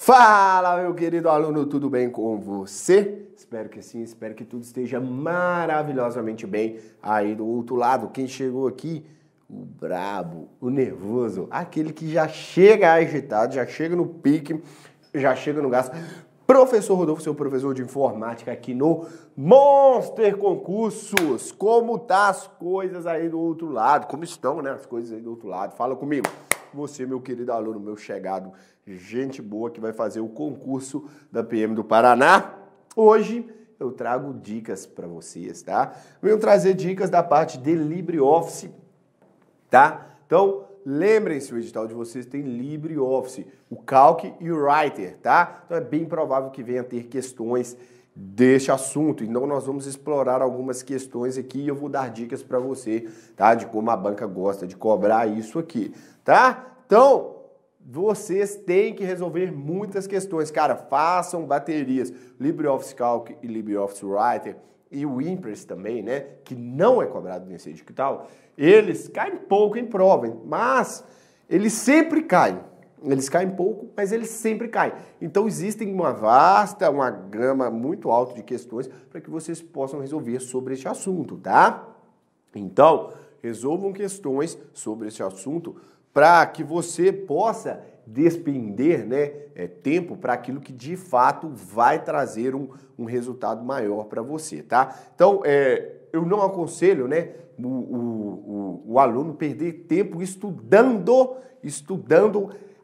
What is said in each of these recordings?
Fala, meu querido aluno, tudo bem com você? Espero que sim, espero que tudo esteja maravilhosamente bem aí do outro lado. Quem chegou aqui, o brabo, o nervoso, aquele que já chega agitado, já chega no pique, já chega no gás. Professor Rodolfo, seu professor de informática aqui no Monster Concursos. Como tá as coisas aí do outro lado? Como estão, né, as coisas aí do outro lado? Fala comigo. Você, meu querido aluno, meu chegado, gente boa que vai fazer o concurso da PM do Paraná. Hoje eu trago dicas para vocês, tá? Venho trazer dicas da parte de LibreOffice, tá? Então, lembrem-se, o edital de vocês tem LibreOffice, o Calc e o Writer, tá? Então é bem provável que venha a ter questões deste assunto. Então nós vamos explorar algumas questões aqui e eu vou dar dicas para você, tá? De como a banca gosta de cobrar isso aqui, tá? Então, vocês têm que resolver muitas questões. Cara, façam baterias. LibreOffice Calc e LibreOffice Writer e o Impress também, né? Que não é cobrado nesse edital. Eles caem pouco em prova, mas eles sempre caem. Eles caem pouco, mas eles sempre caem. Então existem uma gama muito alta de questões para que vocês possam resolver sobre este assunto, tá? Então, resolvam questões sobre esse assunto para que você possa despender, né, tempo para aquilo que de fato vai trazer um resultado maior para você, tá? Então, eu não aconselho, né, o aluno perder tempo estudando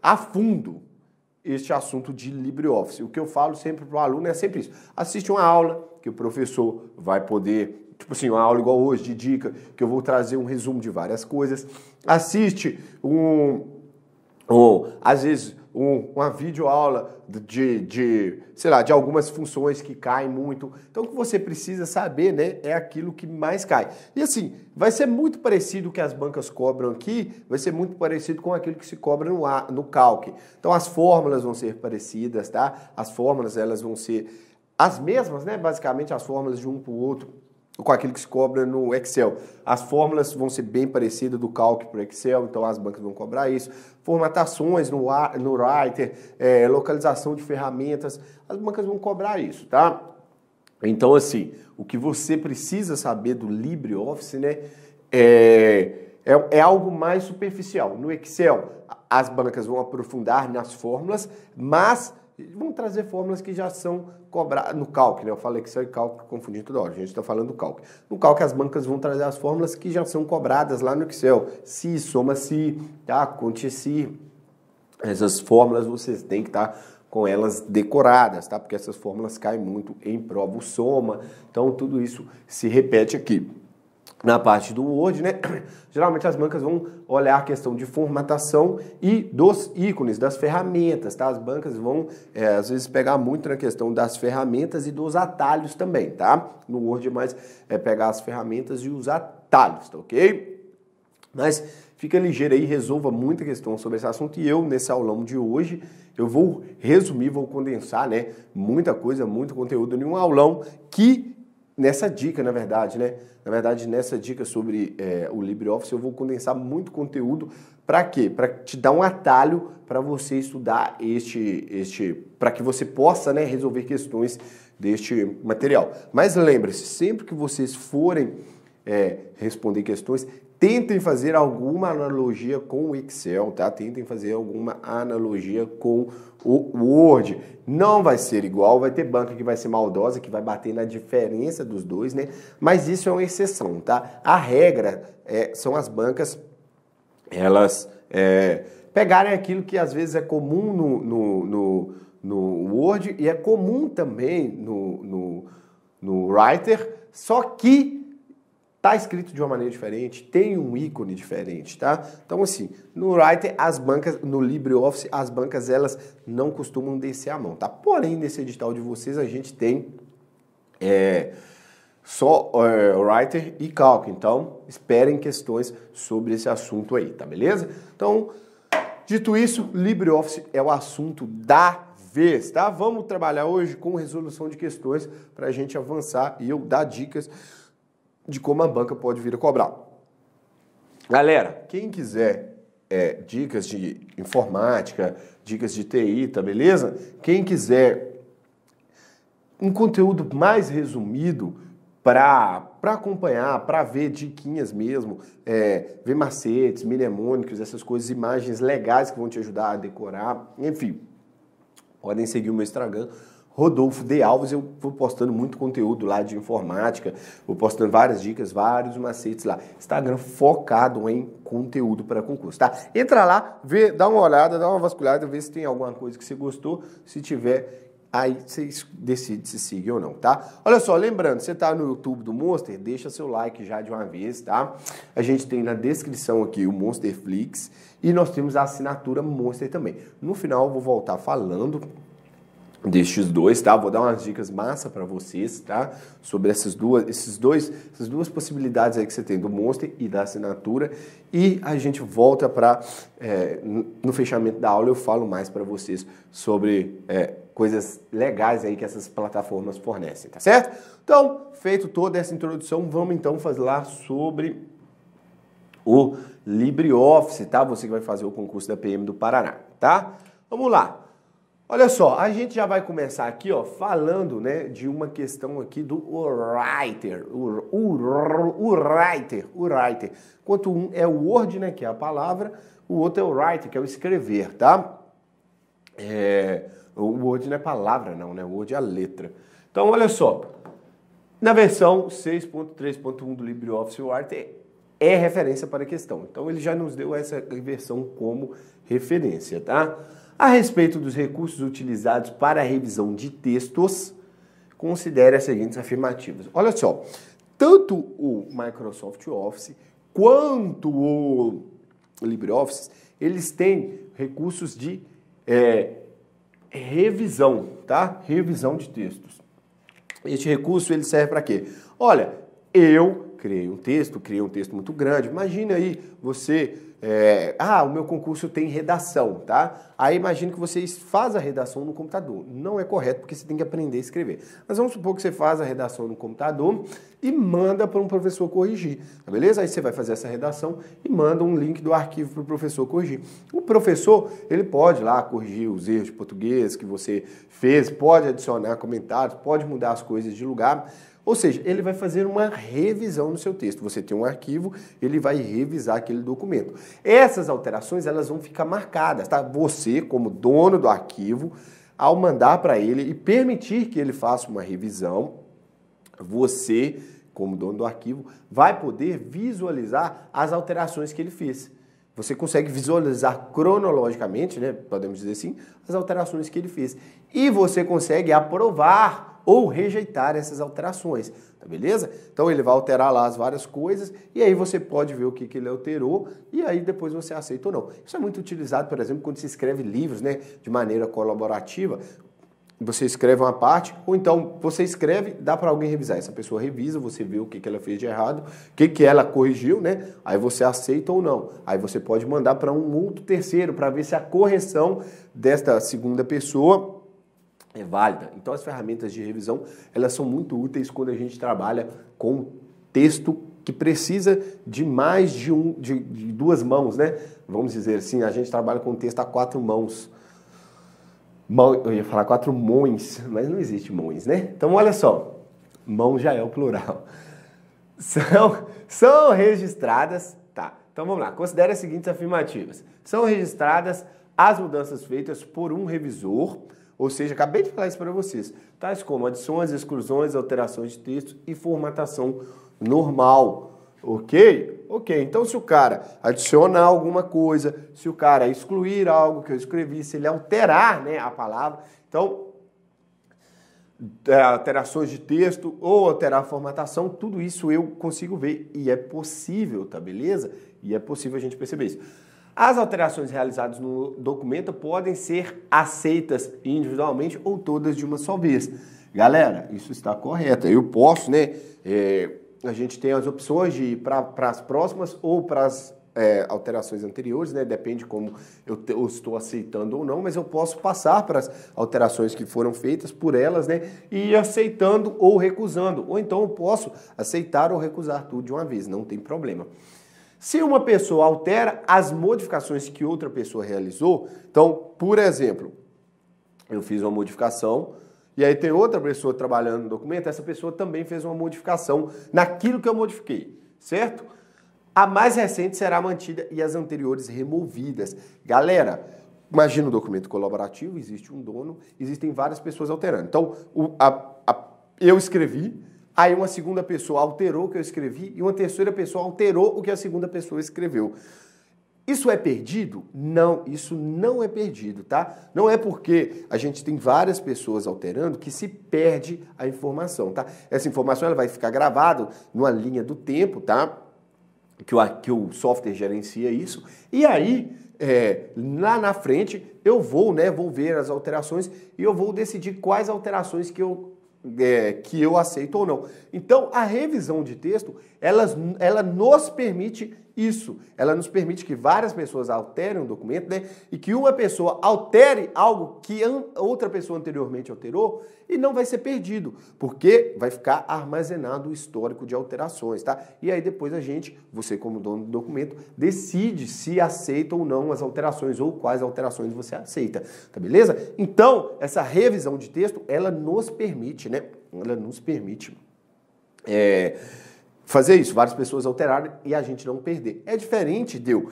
a fundo este assunto de LibreOffice. O que eu falo sempre para o aluno é sempre isso. Assiste uma aula que o professor vai poder, tipo assim, uma aula igual hoje de dica, que eu vou trazer um resumo de várias coisas. Assiste às vezes, uma videoaula sei lá, de algumas funções que caem muito. Então, o que você precisa saber, né, é aquilo que mais cai. E assim, vai ser muito parecido o que as bancas cobram aqui, vai ser muito parecido com aquilo que se cobra no Calc. Então, as fórmulas vão ser parecidas, tá? As fórmulas, elas vão ser as mesmas, né? Basicamente, as fórmulas de um para o outro, com aquilo que se cobra no Excel. As fórmulas vão ser bem parecidas do Calc para o Excel, então as bancas vão cobrar isso. Formatações no Writer, localização de ferramentas, as bancas vão cobrar isso, tá? Então, assim, o que você precisa saber do LibreOffice, né, é algo mais superficial. No Excel, as bancas vão aprofundar nas fórmulas, mas vão trazer fórmulas que já são cobradas no Calc, né? Eu falei Excel e Calc confundindo toda hora, a gente está falando do Calc. No Calc as bancas vão trazer as fórmulas que já são cobradas lá no Excel. Se, soma-se, tá? Conte-se. Essas fórmulas vocês têm que estar com elas decoradas, tá? Porque essas fórmulas caem muito em prova, o soma. Então tudo isso se repete aqui. Na parte do Word, né? Geralmente as bancas vão olhar a questão de formatação e dos ícones, das ferramentas, tá? As bancas vão, às vezes, pegar muito na questão das ferramentas e dos atalhos também, tá? No Word, mais pegar as ferramentas e os atalhos, tá ok? Mas fica ligeiro aí, resolva muita questão sobre esse assunto e eu, nesse aulão de hoje, eu vou resumir, vou condensar, né? Muita coisa, muito conteúdo em um aulão que... Nessa dica, na verdade, né? Na verdade, nessa dica sobre o LibreOffice, eu vou condensar muito conteúdo. Para quê? Para te dar um atalho para você estudar para que você possa, né, resolver questões deste material. Mas lembre-se, sempre que vocês forem responder questões, tentem fazer alguma analogia com o Excel, tá? Tentem fazer alguma analogia com o Word. Não vai ser igual, vai ter banca que vai ser maldosa, que vai bater na diferença dos dois, né? Mas isso é uma exceção, tá? A regra são as bancas, elas pegarem aquilo que às vezes é comum no Word e é comum também no Writer, só que tá escrito de uma maneira diferente, tem um ícone diferente, tá? Então, assim, no Writer, as bancas, no LibreOffice, as bancas, elas não costumam descer a mão, tá? Porém, nesse edital de vocês, a gente tem só Writer e Calc. Então, esperem questões sobre esse assunto aí, tá beleza? Então, dito isso, LibreOffice é o assunto da vez, tá? Vamos trabalhar hoje com resolução de questões para a gente avançar e eu dar dicas de como a banca pode vir a cobrar. Galera, quem quiser dicas de informática, dicas de TI, tá beleza? Quem quiser um conteúdo mais resumido para acompanhar, para ver diquinhas mesmo, ver macetes, mnemônicos, essas coisas, imagens legais que vão te ajudar a decorar, enfim, podem seguir o meu Instagram, Rodolfo D. Alves. Eu vou postando muito conteúdo lá de informática, vou postando várias dicas, vários macetes lá. Instagram focado em conteúdo para concurso, tá? Entra lá, vê, dá uma olhada, dá uma vasculhada, vê se tem alguma coisa que você gostou. Se tiver, aí você decide se sigue ou não, tá? Olha só, lembrando, você tá no YouTube do Monster, deixa seu like já de uma vez, tá? A gente tem na descrição aqui o Monsterflix e nós temos a assinatura Monster também. No final eu vou voltar falando destes dois, tá? Vou dar umas dicas massa para vocês, tá? Sobre essas duas possibilidades aí que você tem do Monster e da assinatura. E a gente volta para no fechamento da aula eu falo mais para vocês sobre coisas legais aí que essas plataformas fornecem, tá certo? Então, feito toda essa introdução, vamos então falar sobre o LibreOffice, tá? Você que vai fazer o concurso da PM do Paraná, tá? Vamos lá. Olha só, a gente já vai começar aqui, ó, falando, né, de uma questão aqui do Writer. Writer. Enquanto um é o Word, né, que é a palavra, o outro é o Writer, que é o escrever, tá? O Word não é palavra, não, né? O Word é a letra. Então, olha só, na versão 6.3.1 do LibreOffice Writer é referência para a questão. Então, ele já nos deu essa versão como referência, tá? A respeito dos recursos utilizados para a revisão de textos, considere as seguintes afirmativas. Olha só, tanto o Microsoft Office quanto o LibreOffice, eles têm recursos de revisão, tá? Revisão de textos. Este recurso, ele serve para quê? Olha, eu criei um texto muito grande. Imagine aí você... o meu concurso tem redação, tá? Aí imagine que você faz a redação no computador. Não é correto, porque você tem que aprender a escrever. Mas vamos supor que você faz a redação no computador e manda para um professor corrigir, tá beleza? Aí você vai fazer essa redação e manda um link do arquivo para o professor corrigir. O professor, ele pode lá corrigir os erros de português que você fez, pode adicionar comentários, pode mudar as coisas de lugar. Ou seja, ele vai fazer uma revisão no seu texto. Você tem um arquivo, ele vai revisar aquele documento. Essas alterações, elas vão ficar marcadas, tá? Você, como dono do arquivo, ao mandar para ele e permitir que ele faça uma revisão, você, como dono do arquivo, vai poder visualizar as alterações que ele fez. Você consegue visualizar cronologicamente, né, podemos dizer assim, as alterações que ele fez. E você consegue aprovar ou rejeitar essas alterações, tá beleza? Então ele vai alterar lá as várias coisas e aí você pode ver o que ele alterou e aí depois você aceita ou não. Isso é muito utilizado, por exemplo, quando se escreve livros, né, de maneira colaborativa. Você escreve uma parte, ou então você escreve, dá para alguém revisar. Essa pessoa revisa, você vê o que ela fez de errado, o que ela corrigiu, né? Aí você aceita ou não. Aí você pode mandar para um outro terceiro para ver se a correção desta segunda pessoa é válida. Então as ferramentas de revisão, elas são muito úteis quando a gente trabalha com texto que precisa de mais de duas mãos, né? Vamos dizer assim, a gente trabalha com texto a 4 mãos. Eu ia falar 4 mãos, mas não existe mãos, né? Então olha só, mão já é o plural. São registradas, tá? Então vamos lá, considere as seguintes afirmativas. São registradas as mudanças feitas por um revisor. Ou seja, acabei de falar isso para vocês, tais como adições, exclusões, alterações de texto e formatação normal, ok? Ok, então se o cara adicionar alguma coisa, se o cara excluir algo que eu escrevi, se ele alterar, né, a palavra, então, alterações de texto ou alterar a formatação, tudo isso eu consigo ver e é possível, tá beleza? E é possível a gente perceber isso. As alterações realizadas no documento podem ser aceitas individualmente ou todas de uma só vez. Galera, isso está correto. Eu posso, né? A gente tem as opções de ir para as próximas ou para as alterações anteriores, né? Depende como eu estou aceitando ou não, mas eu posso passar para as alterações que foram feitas por elas, né? E ir aceitando ou recusando. Ou então eu posso aceitar ou recusar tudo de uma vez, não tem problema. Se uma pessoa altera as modificações que outra pessoa realizou, então, por exemplo, eu fiz uma modificação e aí tem outra pessoa trabalhando no documento, essa pessoa também fez uma modificação naquilo que eu modifiquei, certo? A mais recente será mantida e as anteriores removidas. Galera, imagina um documento colaborativo, existe um dono, existem várias pessoas alterando. Então, eu escrevi, aí uma segunda pessoa alterou o que eu escrevi e uma terceira pessoa alterou o que a segunda pessoa escreveu. Isso é perdido? Não, isso não é perdido, tá? Não é porque a gente tem várias pessoas alterando que se perde a informação, tá? Essa informação ela vai ficar gravada numa linha do tempo, tá? Que o software gerencia isso. E aí, lá na frente, eu vou ver as alterações e eu vou decidir quais alterações que eu aceito ou não. Então, a revisão de texto, ela nos permite isso. Ela nos permite que várias pessoas alterem um documento, né? E que uma pessoa altere algo que outra pessoa anteriormente alterou e não vai ser perdido, porque vai ficar armazenado o histórico de alterações, tá? E aí depois você como dono do documento, decide se aceita ou não as alterações ou quais alterações você aceita, tá beleza? Então, essa revisão de texto, ela nos permite, né? Ela nos permite fazer isso, várias pessoas alterarem e a gente não perder. É diferente de eu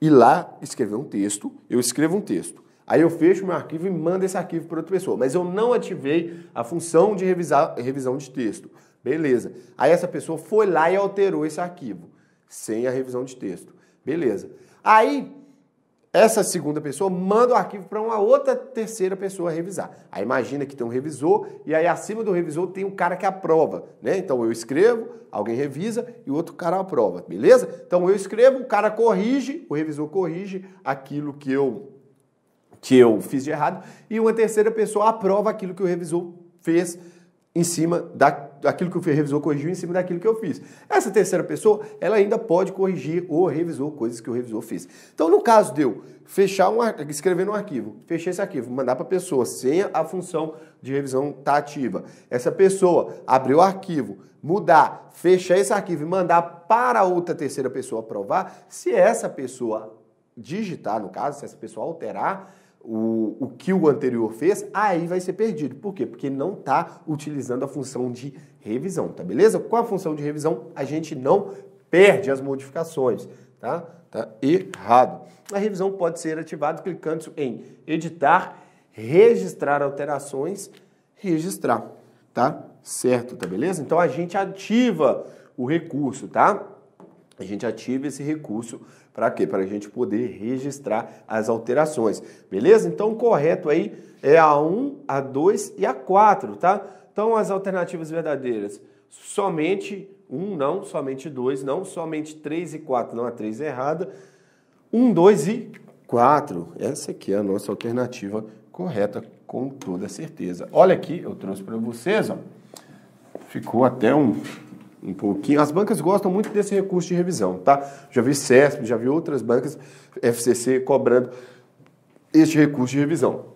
ir lá escrever um texto, eu escrevo um texto, aí eu fecho meu arquivo e mando esse arquivo para outra pessoa, mas eu não ativei a função de revisão de texto. Beleza. Aí essa pessoa foi lá e alterou esse arquivo, sem a revisão de texto. Beleza. Aí essa segunda pessoa manda o arquivo para uma outra terceira pessoa revisar. Aí imagina que tem um revisor e aí acima do revisor tem um cara que aprova, né? Então eu escrevo, alguém revisa e o outro cara aprova, beleza? Então eu escrevo, o cara corrige, o revisor corrige aquilo que eu fiz de errado e uma terceira pessoa aprova aquilo que o revisor fez em cima daquilo que o revisor corrigiu em cima daquilo que eu fiz. Essa terceira pessoa, ela ainda pode corrigir o revisor, coisas que o revisor fez. Então, no caso de eu escrever no arquivo, fechei esse arquivo, mandar para a pessoa sem a função de revisão estar ativa. Essa pessoa abriu o arquivo, mudar, fechar esse arquivo e mandar para outra terceira pessoa aprovar, se essa pessoa digitar, no caso, se essa pessoa alterar o que o anterior fez, aí vai ser perdido. Por quê? Porque não está utilizando a função de revisão, tá beleza? Com a função de revisão, a gente não perde as modificações, tá? Tá errado. A revisão pode ser ativada clicando em editar, registrar alterações, registrar, tá? Certo, tá beleza? Então a gente ativa o recurso, tá? A gente ativa esse recurso para quê? Para a gente poder registrar as alterações, beleza? Então o correto aí é a 1, a 2 e a 4, tá? Então as alternativas verdadeiras, somente 1 não, somente 2 não, somente 3 e 4 não, a 3 é errada, 1, 2 e 4. Essa aqui é a nossa alternativa correta, com toda certeza. Olha aqui, eu trouxe para vocês, ó. Ficou até um pouquinho. As bancas gostam muito desse recurso de revisão, tá? Já vi CESP, já vi outras bancas, FCC, cobrando este recurso de revisão.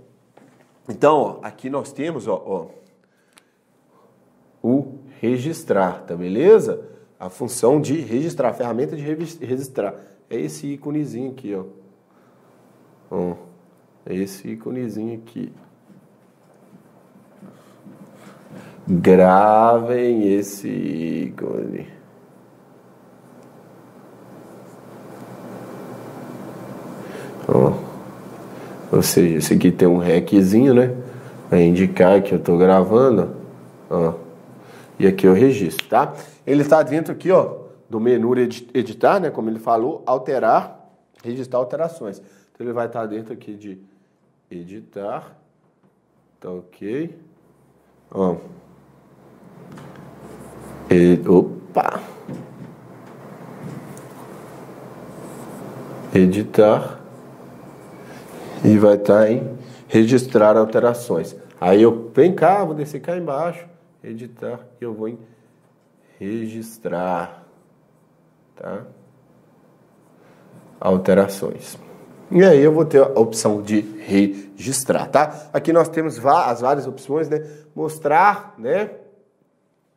Então, ó, aqui nós temos, ó, o registrar, tá beleza? A função de registrar, a ferramenta de registrar. É esse íconezinho aqui, ó. Ó, é esse íconezinho aqui. Gravem esse ícone. Ó, ou seja, esse aqui tem um reczinho, né? Vai indicar que eu estou gravando. Ó, e aqui eu registro, tá? Ele está dentro aqui, ó, do menu editar, né? Como ele falou, alterar, registrar alterações. Então ele vai estar dentro aqui de editar. Tá ok. Ó. Opa! Editar. E vai estar em registrar alterações. Aí eu venho cá, vou descer cá embaixo, editar, e eu vou em registrar, tá? Alterações. E aí eu vou ter a opção de registrar, tá? Aqui nós temos as várias opções, né? Mostrar, né?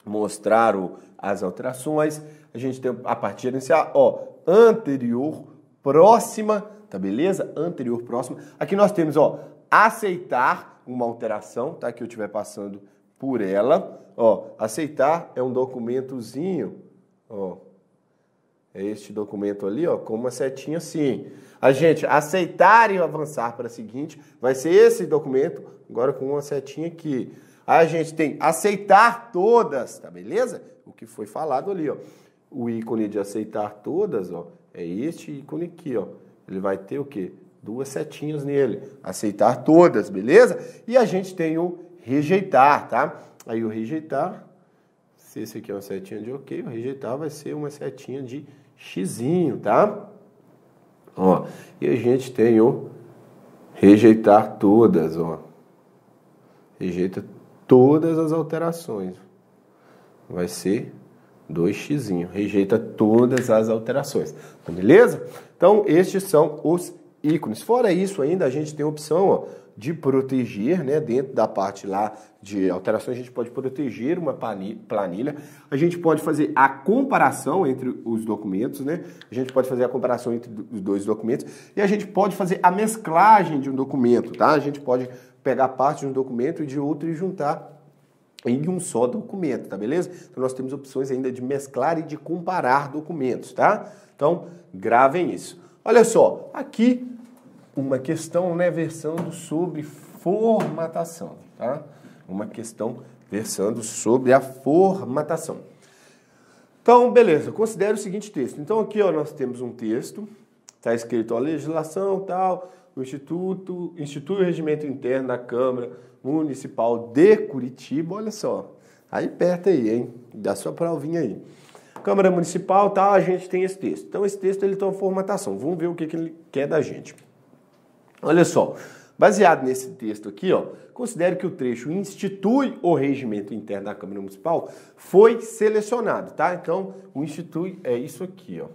Mostrar as alterações. A gente tem a parte gerenciar, ó, anterior, próxima, tá beleza? Anterior, próxima. Aqui nós temos, ó, aceitar uma alteração, tá? Que eu estiver passando por ela. Ó, aceitar é um documentozinho, ó. É este documento ali, ó, com uma setinha assim. A gente aceitar e avançar para a seguinte, vai ser esse documento, agora com uma setinha aqui. Aí a gente tem aceitar todas, tá beleza? O que foi falado ali, ó. O ícone de aceitar todas, ó, é este ícone aqui, ó. Ele vai ter o quê? Duas setinhas nele. Aceitar todas, beleza? E a gente tem o rejeitar, tá? Aí o rejeitar, se esse aqui é uma setinha de ok, o rejeitar vai ser uma setinha de xizinho, tá? Ó, e a gente tem o rejeitar todas, ó. Rejeita todas as alterações. Vai ser 2x. Rejeita todas as alterações. Tá, beleza? Então, estes são os ícones. Fora isso ainda, a gente tem a opção, ó, de proteger, né? Dentro da parte lá de alterações, a gente pode proteger uma planilha. A gente pode fazer a comparação entre os documentos, né? A gente pode fazer a comparação entre os dois documentos. E a gente pode fazer a mesclagem de um documento, tá? A gente pode pegar parte de um documento e de outro e juntar em um só documento, tá beleza? Então nós temos opções ainda de mesclar e de comparar documentos, tá? Então, gravem isso. Olha só, aqui uma questão, né, versando sobre formatação, tá? Uma questão versando sobre a formatação. Então, beleza, considere o seguinte texto. Então aqui, ó, nós temos um texto, tá escrito, ó, legislação, tal, o institui o regimento interno da Câmara Municipal de Curitiba, olha só, aí perto aí, hein, dá sua provinha aí. Câmara Municipal, tal, a gente tem esse texto. Então esse texto ele tem uma formatação, vamos ver o que ele quer da gente. Olha só, baseado nesse texto aqui, ó, considere que o trecho institui o regimento interno da Câmara Municipal foi selecionado, tá? Então, o institui é isso aqui, ó,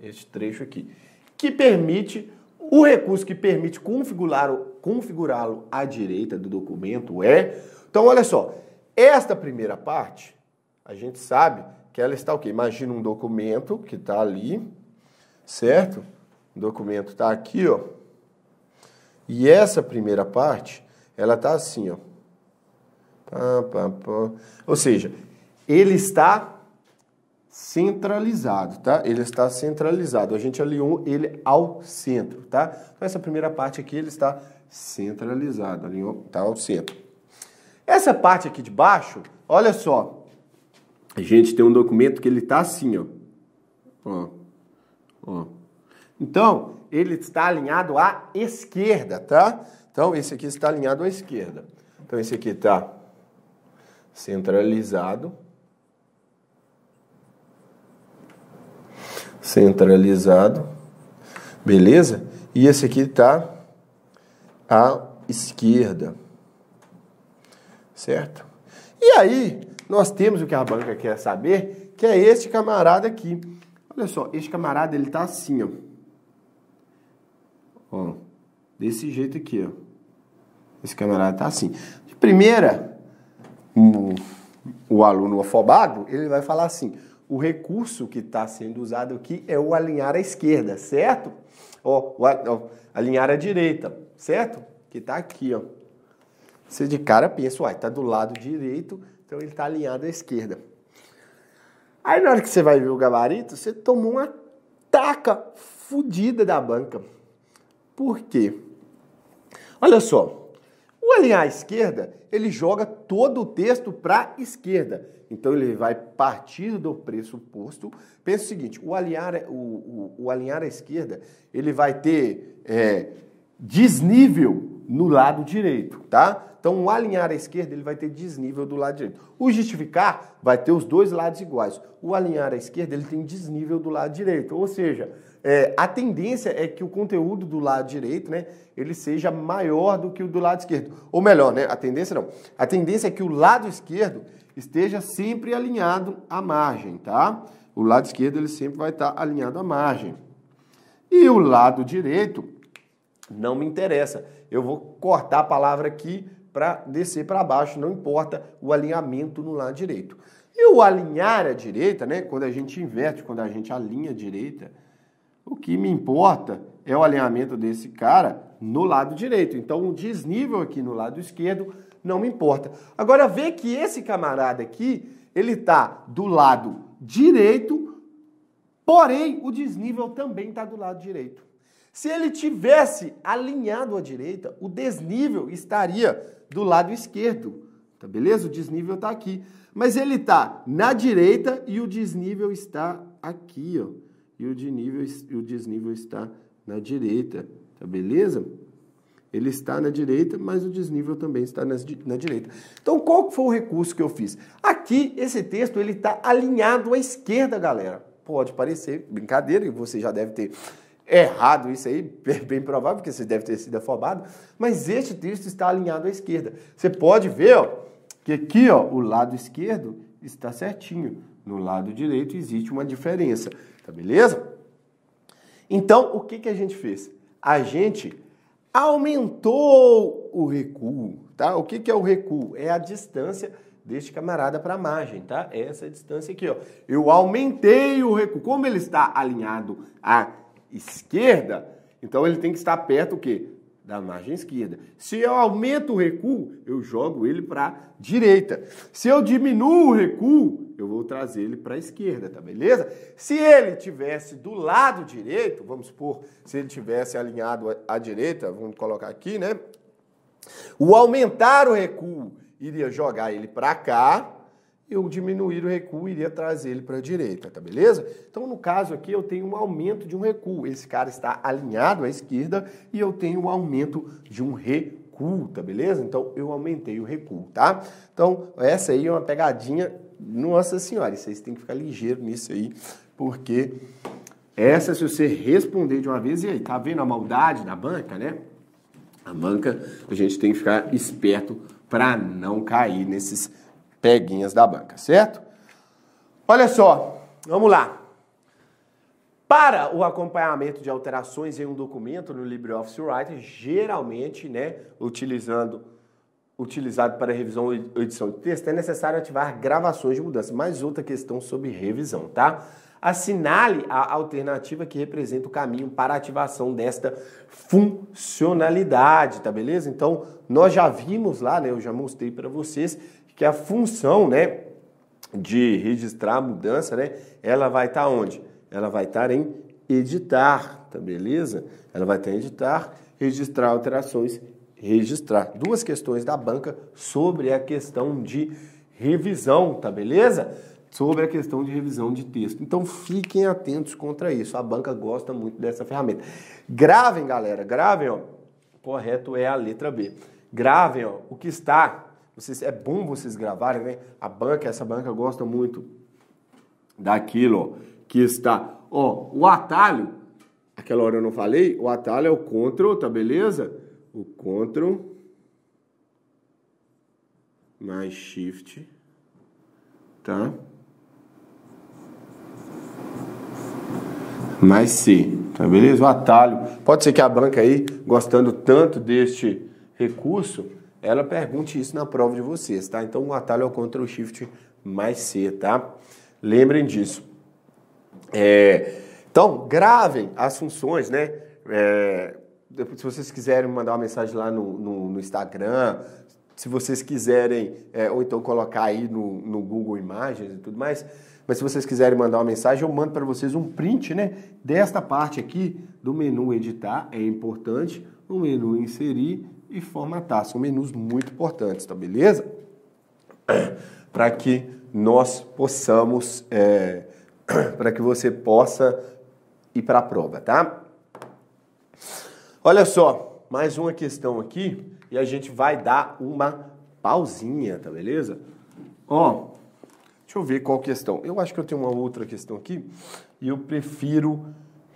esse trecho aqui, que permite, o recurso que permite configurá-lo à direita do documento é... Então, olha só, esta primeira parte, a gente sabe que ela está o quê? Imagina um documento que está ali, certo? O documento está aqui, ó. E essa primeira parte, ela está assim, ó. Ou seja, ele está centralizado, tá? Ele está centralizado. A gente alinhou ele ao centro, tá? Então, essa primeira parte aqui, ele está centralizado, alinhou, tá ao centro. Essa parte aqui de baixo, olha só. A gente tem um documento que ele está assim, ó. Ó. Então, ele está alinhado à esquerda, tá? Então, esse aqui está alinhado à esquerda. Então, esse aqui está centralizado. Centralizado. Beleza? E esse aqui está à esquerda. Certo? E aí, nós temos o que a banca quer saber, que é este camarada aqui. Olha só, este camarada, ele está assim, ó. Ó, desse jeito aqui, ó. Esse camarada tá assim. De primeira, o aluno afobado, ele vai falar assim, o recurso que está sendo usado aqui é o alinhar à esquerda, certo? Ó, alinhar à direita, certo? Que tá aqui, ó. Você de cara pensa, uai, tá do lado direito, então ele tá alinhado à esquerda. Aí na hora que você vai ver o gabarito, você tomou uma taca fodida da banca. Por quê? Olha só, o alinhar à esquerda, ele joga todo o texto para a esquerda. Então, ele vai partir do pressuposto. Pensa o seguinte, o alinhar à esquerda, ele vai ter desnível no lado direito, tá? Então, o alinhar à esquerda, ele vai ter desnível do lado direito. O justificar vai ter os dois lados iguais. O alinhar à esquerda, ele tem desnível do lado direito. Ou seja, a tendência é que o conteúdo do lado direito, né, ele seja maior do que o do lado esquerdo. Ou melhor, né, a tendência não. A tendência é que o lado esquerdo esteja sempre alinhado à margem, tá? O lado esquerdo, ele sempre vai estar alinhado à margem. E o lado direito, não me interessa. Eu vou cortar a palavra aqui para descer para baixo, não importa o alinhamento no lado direito. E o alinhar à direita, né, quando a gente inverte, quando a gente alinha à direita, O que me importa é o alinhamento desse cara no lado direito. Então, o desnível aqui no lado esquerdo não me importa. Agora, vê que esse camarada aqui, ele está do lado direito, porém, o desnível também está do lado direito. Se ele tivesse alinhado à direita, o desnível estaria do lado esquerdo, tá beleza? O desnível está aqui. Mas ele está na direita e o desnível está aqui, ó. E o desnível está na direita, tá beleza? Ele está na direita, mas o desnível também está na direita. Então, qual que foi o recurso que eu fiz? Aqui, esse texto, ele está alinhado à esquerda, galera. Pode parecer brincadeira, e você já deve ter errado isso aí, bem provável, porque você deve ter sido afobado, mas este texto está alinhado à esquerda. Você pode ver, ó, que aqui, ó, o lado esquerdo está certinho. No lado direito existe uma diferença, tá beleza? Então, o que a gente fez? A gente aumentou o recuo, tá? O que é o recuo? É a distância deste camarada para a margem, tá? Essa distância aqui, ó. Eu aumentei o recuo. Como ele está alinhado à esquerda, então ele tem que estar perto o quê? Da margem esquerda. Se eu aumento o recuo, eu jogo ele para a direita. Se eu diminuo o recuo, eu vou trazer ele para a esquerda, tá beleza? Se ele tivesse do lado direito, vamos supor, se ele tivesse alinhado à direita, vamos colocar aqui, né? O aumentar o recuo iria jogar ele para cá, e o diminuir o recuo iria trazer ele para a direita, tá beleza? Então, no caso aqui, eu tenho um aumento de um recuo. Esse cara está alinhado à esquerda e eu tenho um aumento de um recuo, tá beleza? Então, eu aumentei o recuo, tá? Então, essa aí é uma pegadinha, nossa senhora, vocês têm que ficar ligeiro nisso aí, porque essa, se você responder de uma vez, e aí, tá vendo a maldade da banca, né? A banca, a gente tem que ficar esperto para não cair nesses peguinhas da banca, certo? Olha só, vamos lá. Para o acompanhamento de alterações em um documento no LibreOffice Writer, geralmente, né, utilizado para revisão ou edição de texto, é necessário ativar gravações de mudança. Mais outra questão sobre revisão, tá? Assinale a alternativa que representa o caminho para a ativação desta funcionalidade, tá beleza? Então, nós já vimos lá, né, eu já mostrei para vocês que a função, né, de registrar a mudança, né, ela vai estar onde? Ela vai estar em editar, tá beleza? Ela vai estar em editar, registrar alterações, registrar. Duas questões da banca sobre a questão de revisão, tá beleza? Sobre a questão de revisão de texto. Então, fiquem atentos contra isso. A banca gosta muito dessa ferramenta. Gravem, galera, gravem, ó. Correto é a letra B. Gravem, ó, o que está... é bom vocês gravarem, né? Essa banca gosta muito daquilo, ó, que está... Ó, o atalho, aquela hora eu não falei, o atalho é o Ctrl, tá beleza? O Ctrl mais Shift, tá? Mais C, tá beleza? O atalho. Pode ser que a banca aí, gostando tanto deste recurso, ela pergunte isso na prova de vocês, tá? Então, o atalho é o Ctrl Shift mais C, tá? Lembrem disso. Então, gravem as funções, né? Se vocês quiserem mandar uma mensagem lá no Instagram, se vocês quiserem, ou então colocar aí no Google Imagens e tudo mais, mas se vocês quiserem mandar uma mensagem, eu mando para vocês um print, né? Desta parte aqui do menu editar, é importante, o menu inserir e formatar. São menus muito importantes, tá beleza? Para que nós possamos, para que você possa ir para a prova, tá? Olha só, mais uma questão aqui e a gente vai dar uma pausinha, tá beleza? Ó, deixa eu ver qual questão. Eu acho que eu tenho uma outra questão aqui e eu prefiro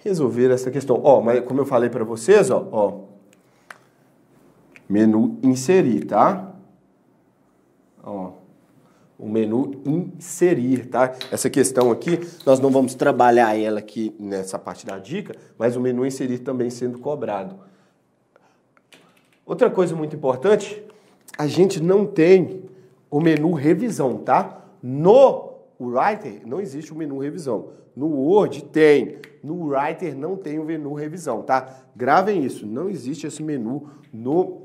resolver essa questão. Ó, mas como eu falei para vocês, ó, menu inserir, tá? Ó, o menu inserir, tá? Essa questão aqui, nós não vamos trabalhar ela aqui nessa parte da dica, mas o menu inserir também sendo cobrado. Outra coisa muito importante, a gente não tem o menu revisão, tá? No Writer não existe o menu revisão. No Word tem no Writer não tem o menu revisão, tá? Gravem isso, não existe esse menu no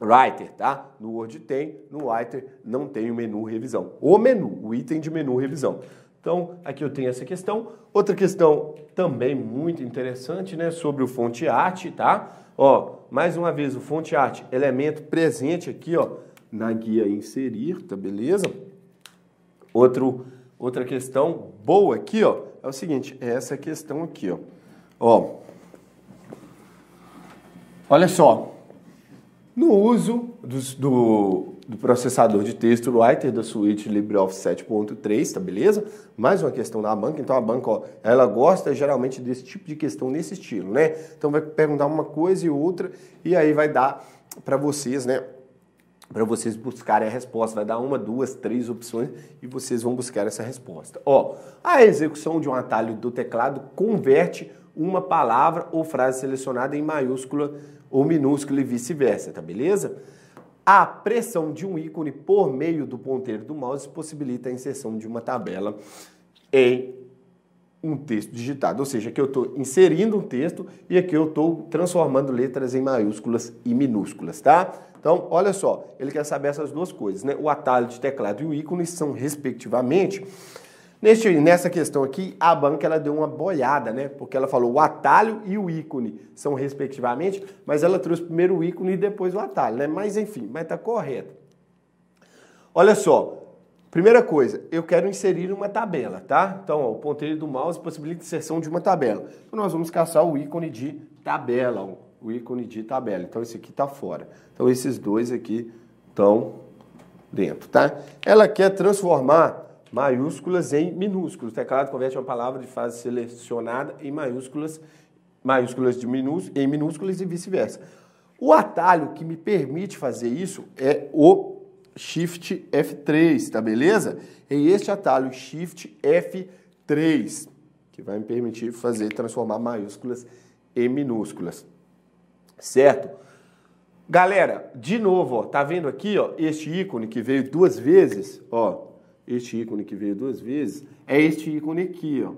Writer, tá? No Word tem, no Writer não tem o menu revisão. O menu, o item de menu revisão. Então, aqui eu tenho essa questão. Outra questão também muito interessante, né? Sobre o fonte art, tá? Ó, mais uma vez, o fonte art, elemento presente aqui, ó, na guia inserir, tá beleza? Outra questão boa aqui, ó, é o seguinte, é essa questão aqui, ó. Ó, olha só. No uso do processador de texto Writer da suíte LibreOffice 7.3, tá beleza? Mais uma questão da banca, então a banca, ó, ela gosta geralmente desse tipo de questão nesse estilo, né? Então vai perguntar uma coisa e outra, e aí vai dar para vocês, né? Para vocês buscarem a resposta, vai dar uma, duas, três opções e vocês vão buscar essa resposta. Ó, a execução de um atalho do teclado converte uma palavra ou frase selecionada em maiúscula ou minúscula e vice-versa, tá beleza? A pressão de um ícone por meio do ponteiro do mouse possibilita a inserção de uma tabela em um texto digitado. Ou seja, aqui eu estou inserindo um texto e aqui eu estou transformando letras em maiúsculas e minúsculas, tá? Então, olha só, ele quer saber essas duas coisas, né? O atalho de teclado e o ícone são, respectivamente... Nessa questão aqui, a banca ela deu uma boiada, né? Porque ela falou o atalho e o ícone são respectivamente, mas ela trouxe primeiro o ícone e depois o atalho, né? Mas enfim, mas tá correto. Olha só, primeira coisa, eu quero inserir uma tabela, tá? Então, ó, o ponteiro do mouse possibilita a inserção de uma tabela. Então, nós vamos caçar o ícone de tabela, ó, o ícone de tabela. Então, esse aqui tá fora. Então, esses dois aqui estão dentro, tá? Ela quer transformar maiúsculas em minúsculas. O teclado converte uma palavra de frase selecionada em maiúsculas em minúsculas e vice-versa. O atalho que me permite fazer isso é o Shift F3, tá beleza? É este atalho Shift F3 que vai me permitir transformar maiúsculas em minúsculas. Certo? Galera, de novo, ó, tá vendo aqui, ó, este ícone que veio duas vezes, ó, este ícone que veio duas vezes, é este ícone aqui, ó,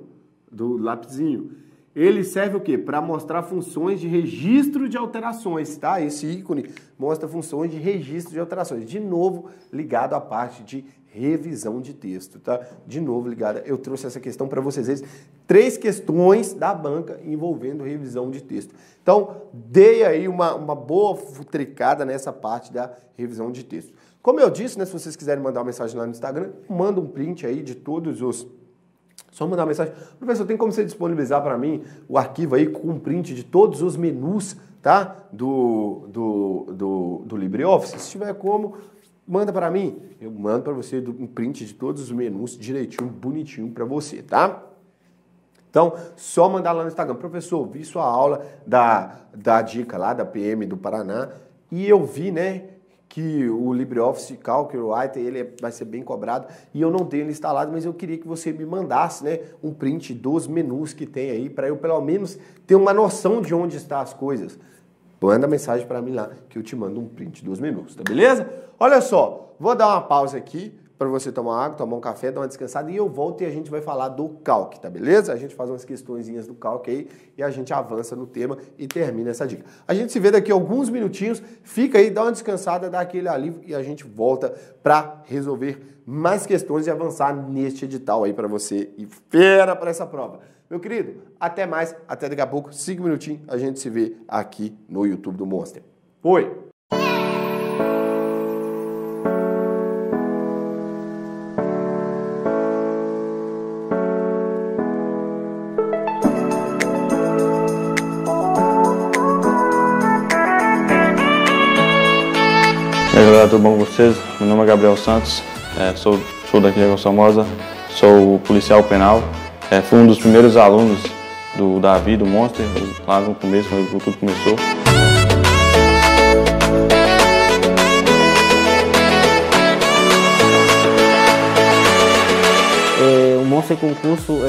do lapisinho. Ele serve o quê? Para mostrar funções de registro de alterações, tá? Esse ícone mostra funções de registro de alterações. De novo, ligado à parte de revisão de texto, tá? De novo, ligado. Eu trouxe essa questão para vocês. 3 questões da banca envolvendo revisão de texto. Então, dei aí uma boa futricada nessa parte da revisão de texto. Como eu disse, né, se vocês quiserem mandar uma mensagem lá no Instagram, manda um print aí de todos os... Só mandar uma mensagem. Professor, tem como você disponibilizar para mim o arquivo aí com um print de todos os menus, tá? Do LibreOffice? Se tiver como, manda para mim. Eu mando para você um print de todos os menus direitinho, bonitinho para você, tá? Então, só mandar lá no Instagram. Professor, vi sua aula da dica lá da PM do Paraná e eu vi, né, que o LibreOffice Calc, o Writer, ele vai ser bem cobrado e eu não tenho ele instalado, mas eu queria que você me mandasse, né, um print dos menus que tem aí, para eu pelo menos ter uma noção de onde estão as coisas. Manda mensagem para mim lá que eu te mando um print dos menus, tá beleza? Olha só, vou dar uma pausa aqui para você tomar água, tomar um café, dar uma descansada e eu volto e a gente vai falar do Calc, tá beleza? A gente faz umas questõezinhas do Calc aí e a gente avança no tema e termina essa dica. A gente se vê daqui a alguns minutinhos, fica aí, dá uma descansada, dá aquele alívio e a gente volta para resolver mais questões e avançar neste edital aí para você e fera para essa prova. Meu querido, até mais, até daqui a pouco, 5 minutinhos, a gente se vê aqui no YouTube do Monster. Foi! E aí galera, tudo bom com vocês? Meu nome é Gabriel Santos, sou daqui de Água Formosa, sou policial penal, fui um dos primeiros alunos do Davi, do Monster, lá no começo, quando tudo começou. O Monster Concurso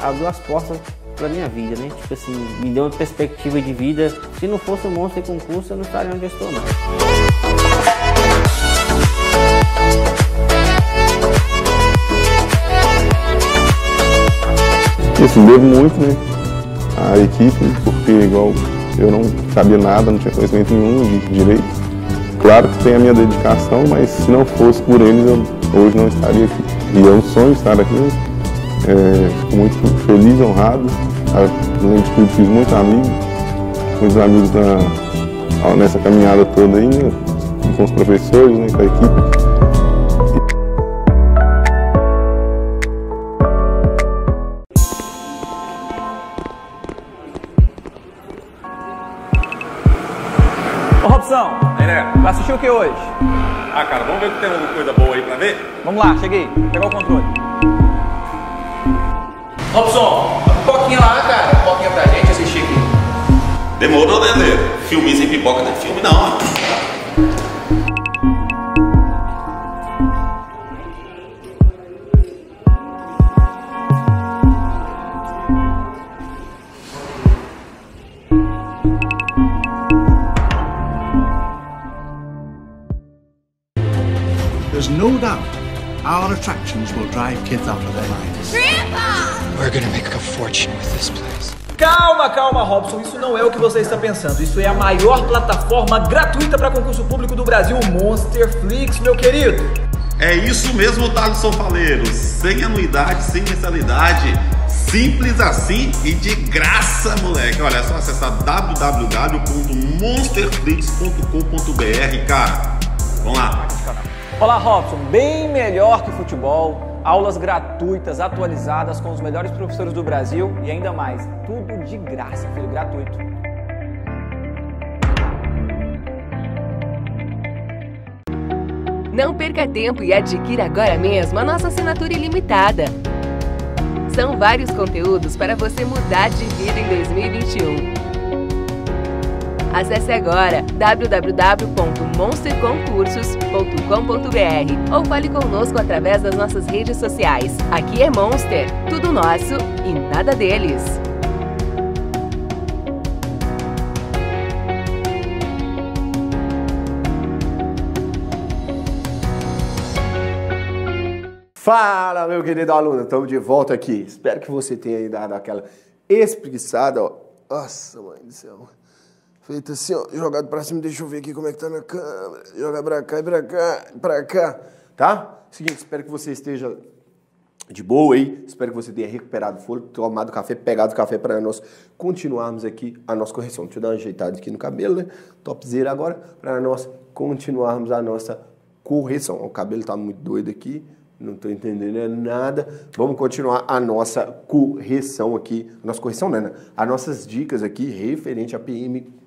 abriu as portas para minha vida, né? Tipo assim, me deu uma perspectiva de vida. Se não fosse o Monster Concurso, eu não estaria onde eu estou, não. Assim, devo muito, né? a equipe, porque igual eu não sabia nada, não tinha conhecimento nenhum de direito. Claro que tem a minha dedicação, mas se não fosse por eles, eu hoje não estaria aqui. E é um sonho estar aqui. Fico muito feliz, honrado. Além de tudo, fiz muitos amigos nessa caminhada toda aí, né? Com os professores, né? Com a equipe. Ô Robson, vai assistir o que hoje? Ah, cara, vamos ver que tem alguma coisa boa aí pra ver? Vamos lá, cheguei. Pegou o controle. Robson, a pipoquinha lá, cara. Pipoquinha pra gente assistir aqui. Demorou, né, Lê? Filminho sem pipoca não é filme não, ó. There's no doubt our attractions will drive kids out of their minds. Grandpa! We're gonna make a fortune with this place. Calma, calma, Robson. Isso não é o que você está pensando. Isso é a maior plataforma gratuita para concurso público do Brasil, o Monsterflix, meu querido. É isso mesmo, Thaleson Faleiro. Sem anuidade, sem mensalidade. Simples assim e de graça, moleque. Olha, é só acessar www.monsterflix.com.br, cara. Vamos lá. Olá, Robson. Bem melhor que futebol. Aulas gratuitas, atualizadas, com os melhores professores do Brasil e ainda mais. Tudo de graça, filho. Gratuito. Não perca tempo e adquira agora mesmo a nossa assinatura ilimitada. São vários conteúdos para você mudar de vida em 2021. Acesse agora www.monsterconcursos.com.br ou fale conosco através das nossas redes sociais. Aqui é Monster, tudo nosso e nada deles. Fala, meu querido aluno, estamos de volta aqui. Espero que você tenha dado aquela espreguiçada, ó. Nossa, mãe do céu. Feito assim, ó, jogado pra cima, deixa eu ver aqui como é que tá na câmera. Joga pra cá e pra cá, pra cá, tá? Seguinte, espero que você esteja de boa aí, espero que você tenha recuperado o fôlego, tomado café, pegado café para nós continuarmos aqui a nossa correção. Deixa eu dar uma ajeitada aqui no cabelo, né? Topzera agora, para nós continuarmos a nossa correção. O cabelo tá muito doido aqui, não tô entendendo nada. Vamos continuar a nossa correção aqui, a nossa correção, né? As nossas dicas aqui referente a PM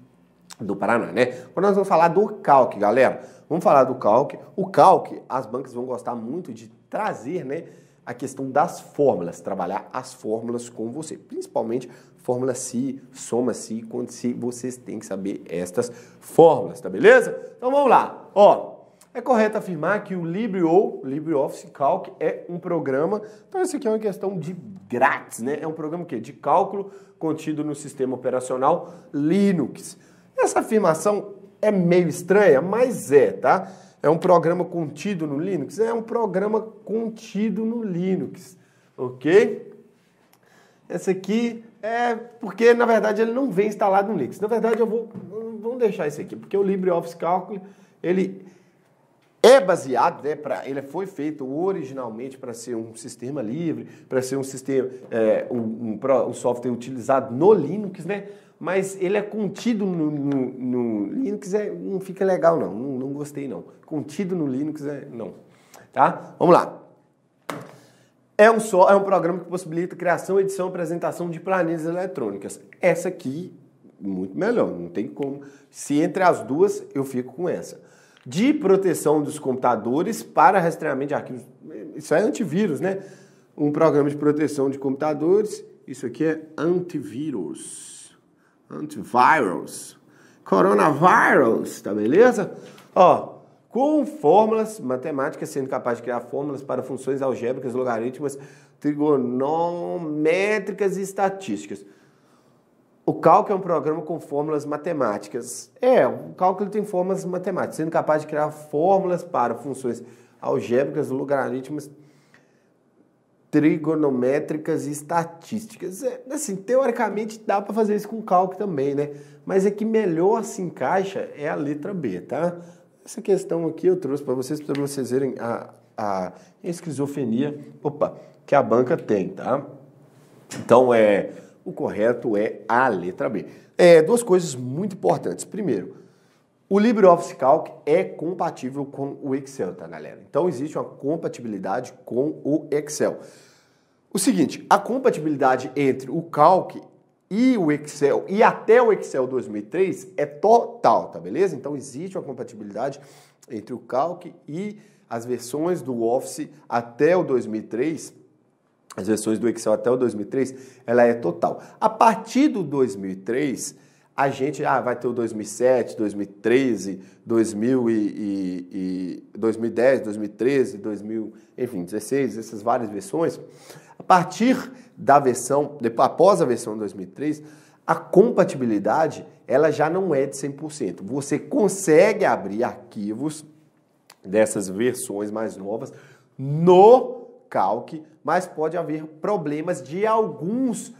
do Paraná, né? Quando nós vamos falar do CALC, galera, vamos falar do CALC. O CALC, as bancas vão gostar muito de trazer, né, a questão das fórmulas, trabalhar as fórmulas com você, principalmente fórmula si, soma si, quando se vocês têm que saber estas fórmulas, tá beleza? Então vamos lá, ó. É correto afirmar que o LibreOffice Calc é um programa, então isso aqui é uma questão de grátis, né? É um programa o quê? De cálculo contido no sistema operacional Linux. Essa afirmação é meio estranha, mas tá? É um programa contido no Linux? É um programa contido no Linux, ok? Esse aqui é porque, na verdade, ele não vem instalado no Linux. Na verdade, vamos deixar esse aqui, porque o LibreOffice Calc, ele é baseado, né, ele foi feito originalmente para ser um sistema livre, para ser um sistema, um software utilizado no Linux, né? Mas ele é contido no Linux, não fica legal não gostei não. Contido no Linux, não. Tá? Vamos lá. É um programa que possibilita criação, edição e apresentação de planilhas eletrônicas. Essa aqui, muito melhor, não tem como. Se entre as duas, eu fico com essa. De proteção dos computadores para rastreamento de arquivos. Isso é antivírus, né? Um programa de proteção de computadores. Isso aqui é antivírus. Antivirus. Coronavírus, tá beleza? Ó, com fórmulas matemáticas, sendo capaz de criar fórmulas para funções algébricas, logarítmicas, trigonométricas e estatísticas. O cálculo é um programa com fórmulas matemáticas. O cálculo tem fórmulas matemáticas, sendo capaz de criar fórmulas para funções algébricas, logarítmicas. trigonométricas e estatísticas. Assim, teoricamente dá para fazer isso com cálculo também, né? Mas é que melhor se encaixa é a letra B, tá? Essa questão aqui eu trouxe para vocês verem a esquizofrenia, que a banca tem, tá? Então, o correto é a letra B. Duas coisas muito importantes. Primeiro, o LibreOffice Calc é compatível com o Excel, tá, galera? Então, existe uma compatibilidade com o Excel. O seguinte, a compatibilidade entre o Calc e o Excel, e até o Excel 2003, é total, tá beleza? Então, existe uma compatibilidade entre o Calc e as versões do Office até o 2003, as versões do Excel até o 2003, ela é total. A partir do 2003, a gente vai ter o 2007, 2013, 2010, 2013, 2016, essas várias versões. A partir da versão, após a versão 2003, a compatibilidade ela já não é de 100%. Você consegue abrir arquivos dessas versões mais novas no Calc, mas pode haver problemas de alguns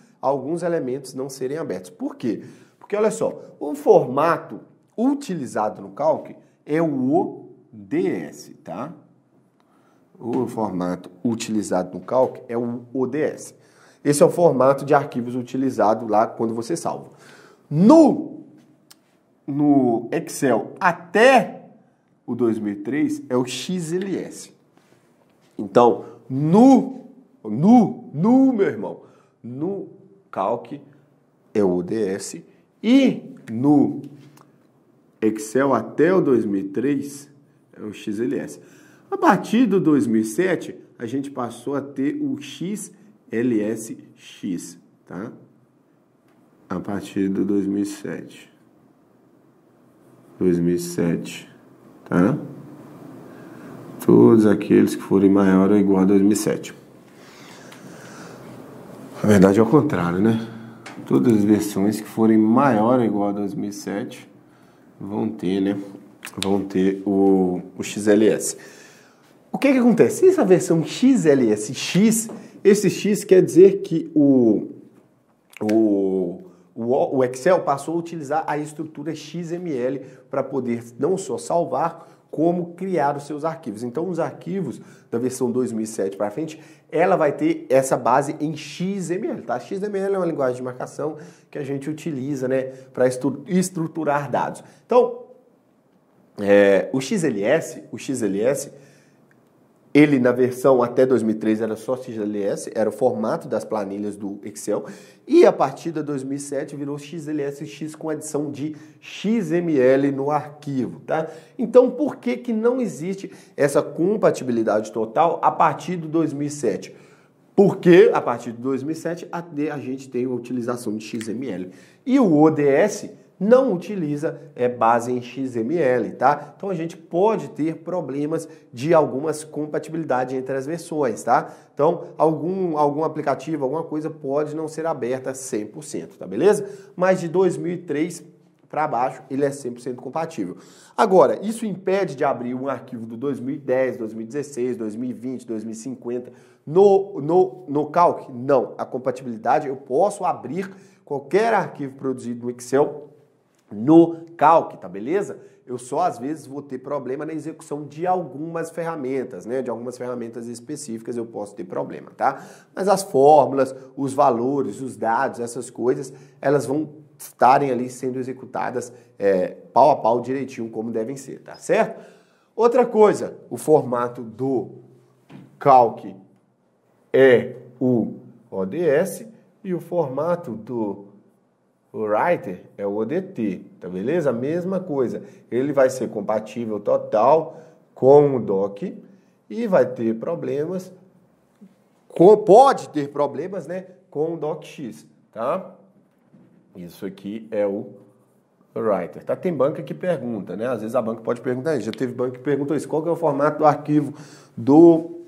elementos não serem abertos. Por quê? Porque, olha só, o formato utilizado no Calc é o ODS, tá? O formato utilizado no Calc é o ODS. Esse é o formato de arquivos utilizado lá quando você salva. No Excel até o 2003 é o XLS. Então, meu irmão, no Calc é o ODS e no Excel até o 2003 é o XLS. A partir do 2007, a gente passou a ter o XLSX, tá? A partir do 2007, tá? Todos aqueles que forem maior ou igual a 2007. Na verdade é o contrário, né? Todas as versões que forem maior ou igual a 2007 vão ter, né? Vão ter o XLS. O que acontece? Essa versão XLSX, esse X quer dizer que o Excel passou a utilizar a estrutura XML para poder não só salvar, como criar os seus arquivos. Então, os arquivos da versão 2007 para frente, ela vai ter essa base em XML, tá? XML é uma linguagem de marcação que a gente utiliza, né, para estruturar dados. Então, o XLS, ele na versão até 2003 era só XLS, era o formato das planilhas do Excel, e a partir de 2007 virou XLSX com adição de XML no arquivo, tá? Então, por que não existe essa compatibilidade total a partir do 2007? Porque a partir de 2007 a gente tem a utilização de XML. E o ODS não utiliza base em XML, tá? Então a gente pode ter problemas de algumas compatibilidades entre as versões, tá? Então algum aplicativo, alguma coisa pode não ser aberta 100%, tá beleza? Mas de 2003 para baixo ele é 100% compatível. Agora, isso impede de abrir um arquivo do 2010, 2016, 2020, 2050 no Calc? Não. A compatibilidade, eu posso abrir qualquer arquivo produzido no Excel no Calc, tá beleza? Eu só às vezes vou ter problema na execução de algumas ferramentas, né? De algumas ferramentas específicas eu posso ter problema, tá? Mas as fórmulas, os valores, os dados, essas coisas, elas vão estarem ali sendo executadas pau a pau direitinho como devem ser, tá certo? Outra coisa, o formato do Calc é o ODS e o formato do Writer é o ODT, tá beleza? A mesma coisa. Ele vai ser compatível total com o Doc e vai ter problemas, pode ter problemas, né, com o DocX, tá? Isso aqui é o Writer, tá? Tem banca que pergunta, né? Às vezes a banca pode perguntar, já teve banca que perguntou isso, qual que é o formato do arquivo do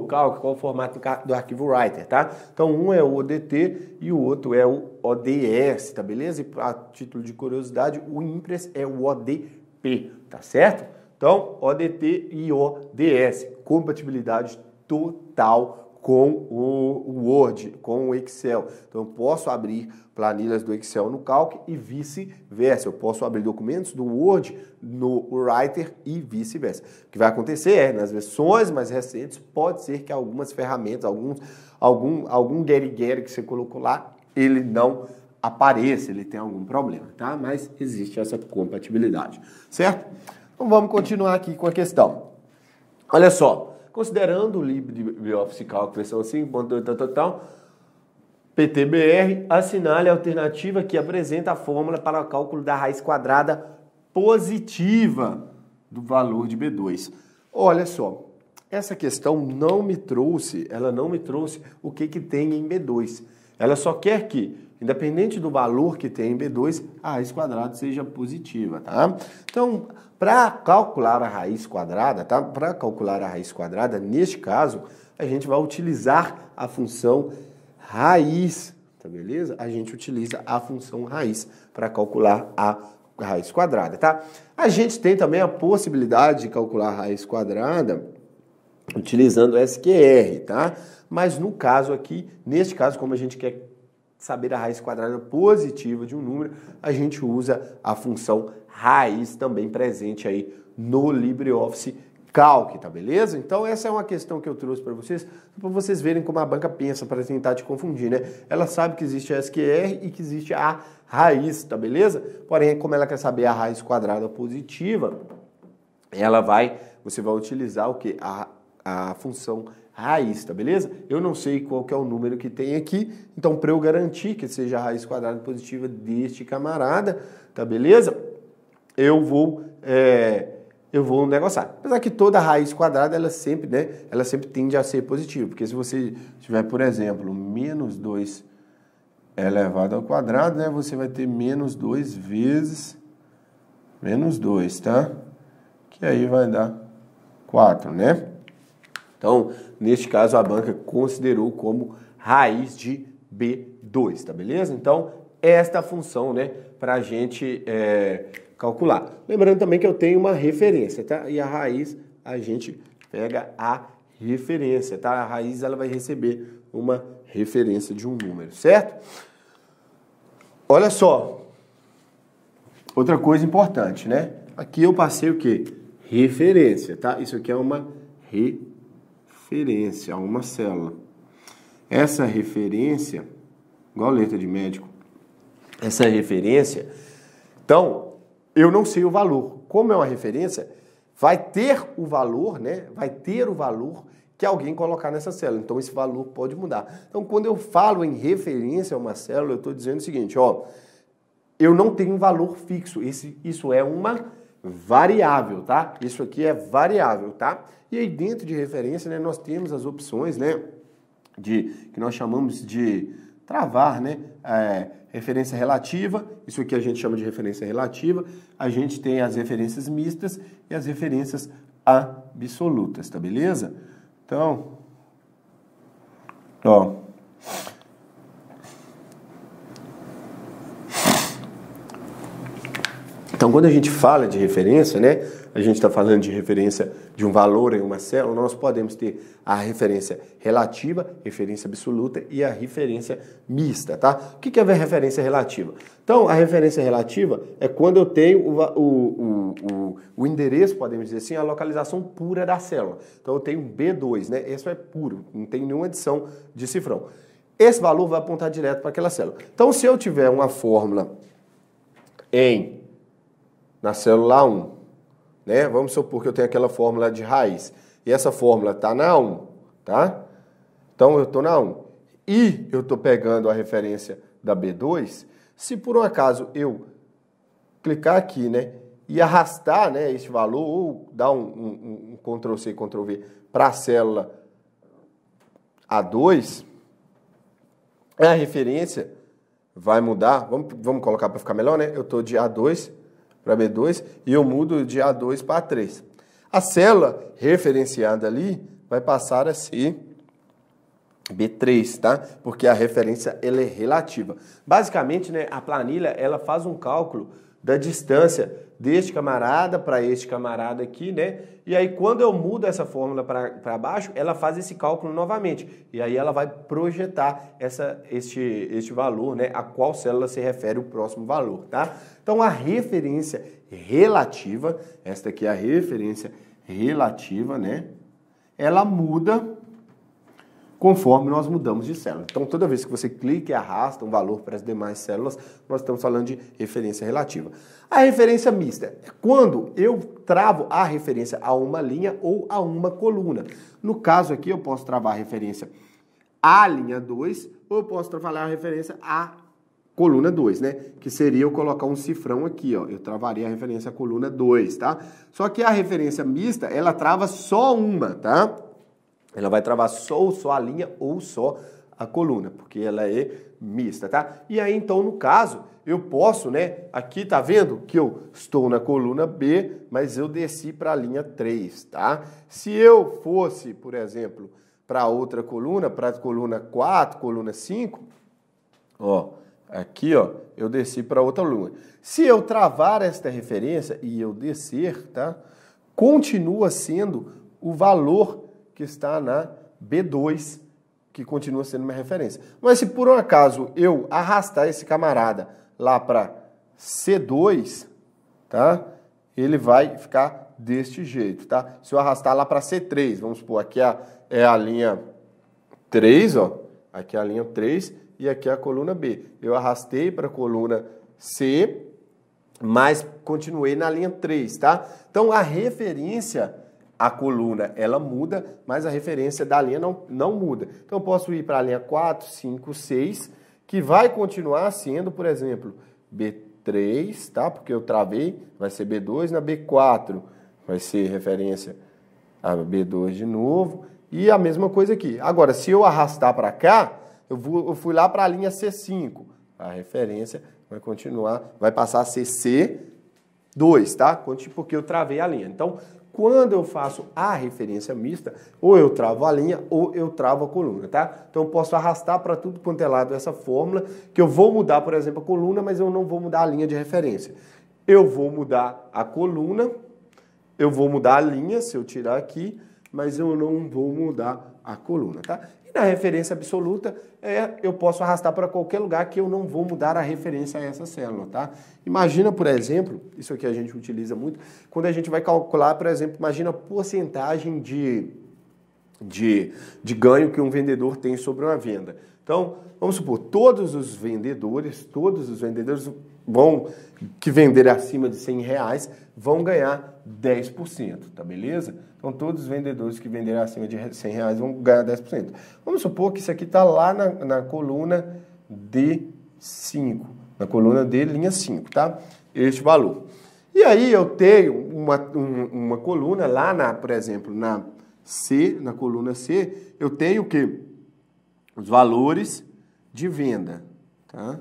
Calc, qual é o formato do arquivo Writer, tá? Então, um é o ODT e o outro é o ODS, tá beleza? E a título de curiosidade, o Impress é o ODP, tá certo? Então, ODT e ODS, compatibilidade total com o Word, com o Excel. Então, eu posso abrir planilhas do Excel no Calc e vice-versa. Eu posso abrir documentos do Word no Writer e vice-versa. O que vai acontecer é, nas versões mais recentes, pode ser que algumas ferramentas, algum get-get que você colocou lá, ele não apareça, ele tem algum problema, tá? Mas existe essa compatibilidade, certo? Então, vamos continuar aqui com a questão. Olha só. Considerando o LibreOffice Calc versão 5.2, PTBR, assinale a alternativa que apresenta a fórmula para o cálculo da raiz quadrada positiva do valor de B2. Olha só, essa questão não me trouxe o que tem em B2. Ela só quer que, independente do valor que tem em B2, a raiz quadrada seja positiva, tá? Então, para calcular a raiz quadrada, tá? Para calcular a raiz quadrada, neste caso, a gente vai utilizar a função raiz, tá beleza? A gente utiliza a função raiz para calcular a raiz quadrada, tá? A gente tem também a possibilidade de calcular a raiz quadrada utilizando o SQR, tá? Mas no caso aqui, neste caso, como a gente quer saber a raiz quadrada positiva de um número, a gente usa a função raiz também presente aí no LibreOffice Calc, tá beleza? Então essa é uma questão que eu trouxe para vocês verem como a banca pensa para tentar te confundir, né? Ela sabe que existe a SQR e que existe a raiz, tá beleza? Porém, como ela quer saber a raiz quadrada positiva, você vai utilizar o quê? A função raiz, tá beleza? Eu não sei qual que é o número que tem aqui, então para eu garantir que seja a raiz quadrada positiva deste camarada, tá beleza? Eu vou negociar. Apesar que toda raiz quadrada, ela sempre tende a ser positiva, porque se você tiver, por exemplo, menos 2 elevado ao quadrado, né, você vai ter menos 2 vezes menos 2, tá? Que aí vai dar 4, né? Então, neste caso, a banca considerou como raiz de B2, tá beleza? Então, esta função, né, para a gente calcular. Lembrando também que eu tenho uma referência, tá? E a raiz, a gente pega a referência, tá? A raiz, ela vai receber uma referência de um número, certo? Olha só. Outra coisa importante, né? Aqui eu passei o quê? Referência, tá? Isso aqui é uma referência a uma célula. Essa referência, igual letra de médico, essa referência, então, eu não sei o valor. Como é uma referência, vai ter o valor, né? Vai ter o valor que alguém colocar nessa célula. Então, esse valor pode mudar. Então, quando eu falo em referência a uma célula, eu estou dizendo o seguinte, ó, eu não tenho um valor fixo. Isso é uma variável, tá? Isso aqui é variável, tá? E aí, dentro de referência, né, nós temos as opções, né, que nós chamamos de travar, né? Referência relativa, isso aqui a gente chama de referência relativa. A gente tem as referências mistas e as referências absolutas, tá beleza? Então, ó. Então, quando a gente fala de referência, né, a gente está falando de referência de um valor em uma célula, nós podemos ter a referência relativa, referência absoluta e a referência mista, tá? O que é a referência relativa? Então, a referência relativa é quando eu tenho o endereço, podemos dizer assim, a localização pura da célula. Então, eu tenho B2, né? Isso é puro, não tem nenhuma adição de cifrão. Esse valor vai apontar direto para aquela célula. Então, se eu tiver uma fórmula na célula 1, né? Vamos supor que eu tenho aquela fórmula de raiz. E essa fórmula está na 1, tá? Então, eu estou na 1. E eu estou pegando a referência da B2. Se por um acaso eu clicar aqui, né? E arrastar, né, este valor, ou dar um Ctrl+C, Ctrl+V para a célula A2, a referência vai mudar. Vamos colocar para ficar melhor, né? Eu estou de A2 para B2 e eu mudo de A2 para A3. A célula referenciada ali vai passar a ser B3, tá? Porque a referência ela é relativa. Basicamente, né, a planilha ela faz um cálculo da distância deste camarada para este camarada aqui, né? E aí quando eu mudo essa fórmula para baixo, ela faz esse cálculo novamente. E aí ela vai projetar este valor, né? A qual célula se refere o próximo valor, tá? Então a referência relativa, esta aqui é a referência relativa, né? Ela muda conforme nós mudamos de célula. Então, toda vez que você clica e arrasta um valor para as demais células, nós estamos falando de referência relativa. A referência mista é quando eu travo a referência a uma linha ou a uma coluna. No caso aqui, eu posso travar a referência à linha 2 ou eu posso trabalhar a referência à coluna 2, né? Que seria eu colocar um cifrão aqui, ó. Eu travaria a referência à coluna 2, tá? Só que a referência mista, ela trava só uma, tá? Ela vai travar só a linha ou só a coluna, porque ela é mista, tá? E aí, então, no caso, eu posso, né? Aqui, tá vendo que eu estou na coluna B, mas eu desci para a linha 3, tá? Se eu fosse, por exemplo, para outra coluna, para a coluna 4, coluna 5, ó, aqui, ó, eu desci para outra coluna. Se eu travar esta referência e eu descer, tá? Continua sendo o valor que está na B2, que continua sendo minha referência. Mas se por um acaso eu arrastar esse camarada lá para C2, tá? Ele vai ficar deste jeito, tá? Se eu arrastar lá para C3, vamos supor, aqui é a linha 3, ó. Aqui é a linha 3 e aqui é a coluna B. Eu arrastei para a coluna C, mas continuei na linha 3, tá? Então a referência a coluna, ela muda, mas a referência da linha não muda. Então, eu posso ir para a linha 4, 5, 6, que vai continuar sendo, por exemplo, B3, tá? Porque eu travei, vai ser B2, na B4 vai ser referência a B2 de novo, e a mesma coisa aqui. Agora, se eu arrastar para cá, eu fui lá para a linha C5, a referência vai continuar, vai passar a ser C2, tá? Porque eu travei a linha. Então, quando eu faço a referência mista, ou eu travo a linha ou eu travo a coluna, tá? Então eu posso arrastar para tudo quanto é lado essa fórmula, que eu vou mudar, por exemplo, a coluna, mas eu não vou mudar a linha de referência. Eu vou mudar a coluna, eu vou mudar a linha, se eu tirar aqui, mas eu não vou mudar a coluna, tá? E na referência absoluta, eu posso arrastar para qualquer lugar que eu não vou mudar a referência a essa célula, tá? Imagina, por exemplo, isso aqui a gente utiliza muito, quando a gente vai calcular, por exemplo, imagina a porcentagem de ganho que um vendedor tem sobre uma venda. Então, vamos supor, todos os vendedores que venderem acima de R$100 vão ganhar 10%, tá beleza? Então, todos os vendedores que venderem acima de R$100 vão ganhar 10%. Vamos supor que isso aqui está lá na coluna D5, na coluna D, linha 5, tá? Este valor. E aí eu tenho uma coluna lá, por exemplo, na C, na coluna C, eu tenho o quê? Os valores de venda, tá?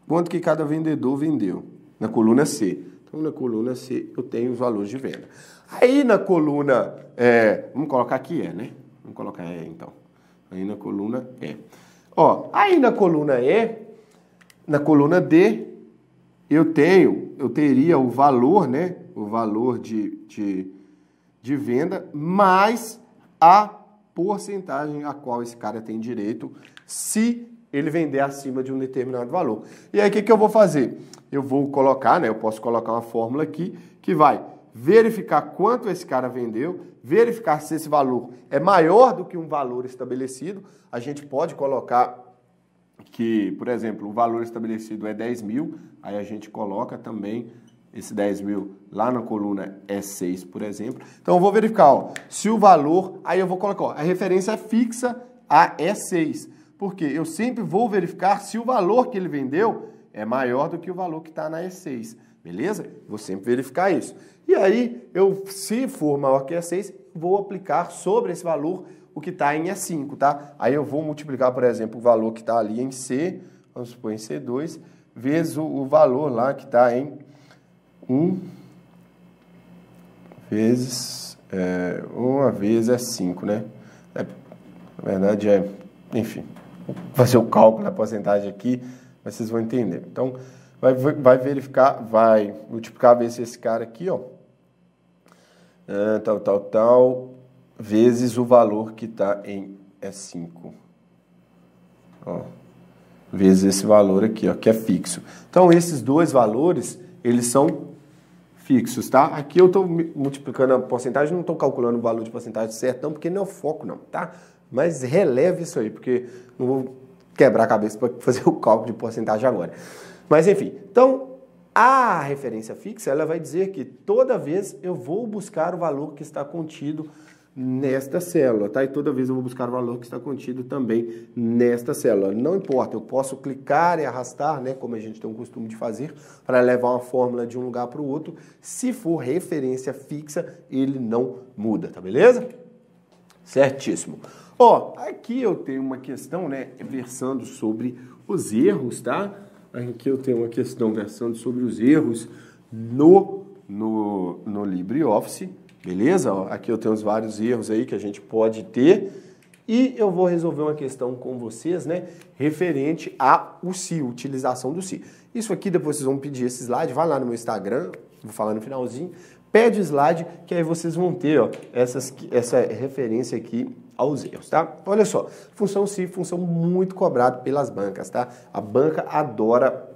Quanto que cada vendedor vendeu na coluna C. Então, na coluna C, eu tenho os valores de venda. Aí, na coluna vamos colocar aqui né? Vamos colocar então. Aí, na coluna E. Ó, aí, na coluna E, na coluna D, eu teria o valor, né? O valor de venda, mais a porcentagem a qual esse cara tem direito se ele vender acima de um determinado valor. E aí, o que eu vou fazer? Eu vou colocar, né? Eu posso colocar uma fórmula aqui que vai verificar quanto esse cara vendeu, verificar se esse valor é maior do que um valor estabelecido. A gente pode colocar que, por exemplo, o valor estabelecido é 10 mil, aí a gente coloca também esse 10 mil lá na coluna E6, por exemplo. Então, eu vou verificar, ó, se o valor, aí eu vou colocar, ó, a referência é fixa a E6, porque eu sempre vou verificar se o valor que ele vendeu é maior do que o valor que está na E6, beleza? Vou sempre verificar isso. E aí, se for maior que E6, vou aplicar sobre esse valor o que está em E5, tá? Aí eu vou multiplicar, por exemplo, o valor que está ali em C, vamos supor em C2, vezes o valor lá que está em 1 vezes, 1 vezes é 5, né? Na verdade enfim, vou fazer o cálculo da porcentagem aqui, mas vocês vão entender. Então, vai verificar, vai multiplicar vezes esse cara aqui, ó. Tal, vezes o valor que está em E5. Ó, vezes esse valor aqui, ó, que é fixo. Então, esses dois valores, eles são fixos, tá? Aqui eu estou multiplicando a porcentagem, não estou calculando o valor de porcentagem certo, não, porque não é o foco, não, tá? Mas releve isso aí, porque não vou quebrar a cabeça para fazer o cálculo de porcentagem agora. Mas, enfim, então, a referência fixa, ela vai dizer que toda vez eu vou buscar o valor que está contido nesta célula, tá? E toda vez eu vou buscar o valor que está contido também nesta célula. Não importa, eu posso clicar e arrastar, né, como a gente tem o costume de fazer, para levar uma fórmula de um lugar para o outro. Se for referência fixa, ele não muda, tá beleza? Certíssimo. Ó, aqui eu tenho uma questão, né, versando sobre os erros, tá? Aqui eu tenho uma questão versando sobre os erros no LibreOffice, beleza? Ó, aqui eu tenho os vários erros aí que a gente pode ter e eu vou resolver uma questão com vocês, né, referente ao SI, utilização do SI. Isso aqui depois vocês vão pedir esse slide, vai lá no meu Instagram, vou falar no finalzinho, pede o slide que aí vocês vão ter, ó, essa referência aqui aos erros, tá? Olha só, função SI, função muito cobrada pelas bancas, tá? A banca adora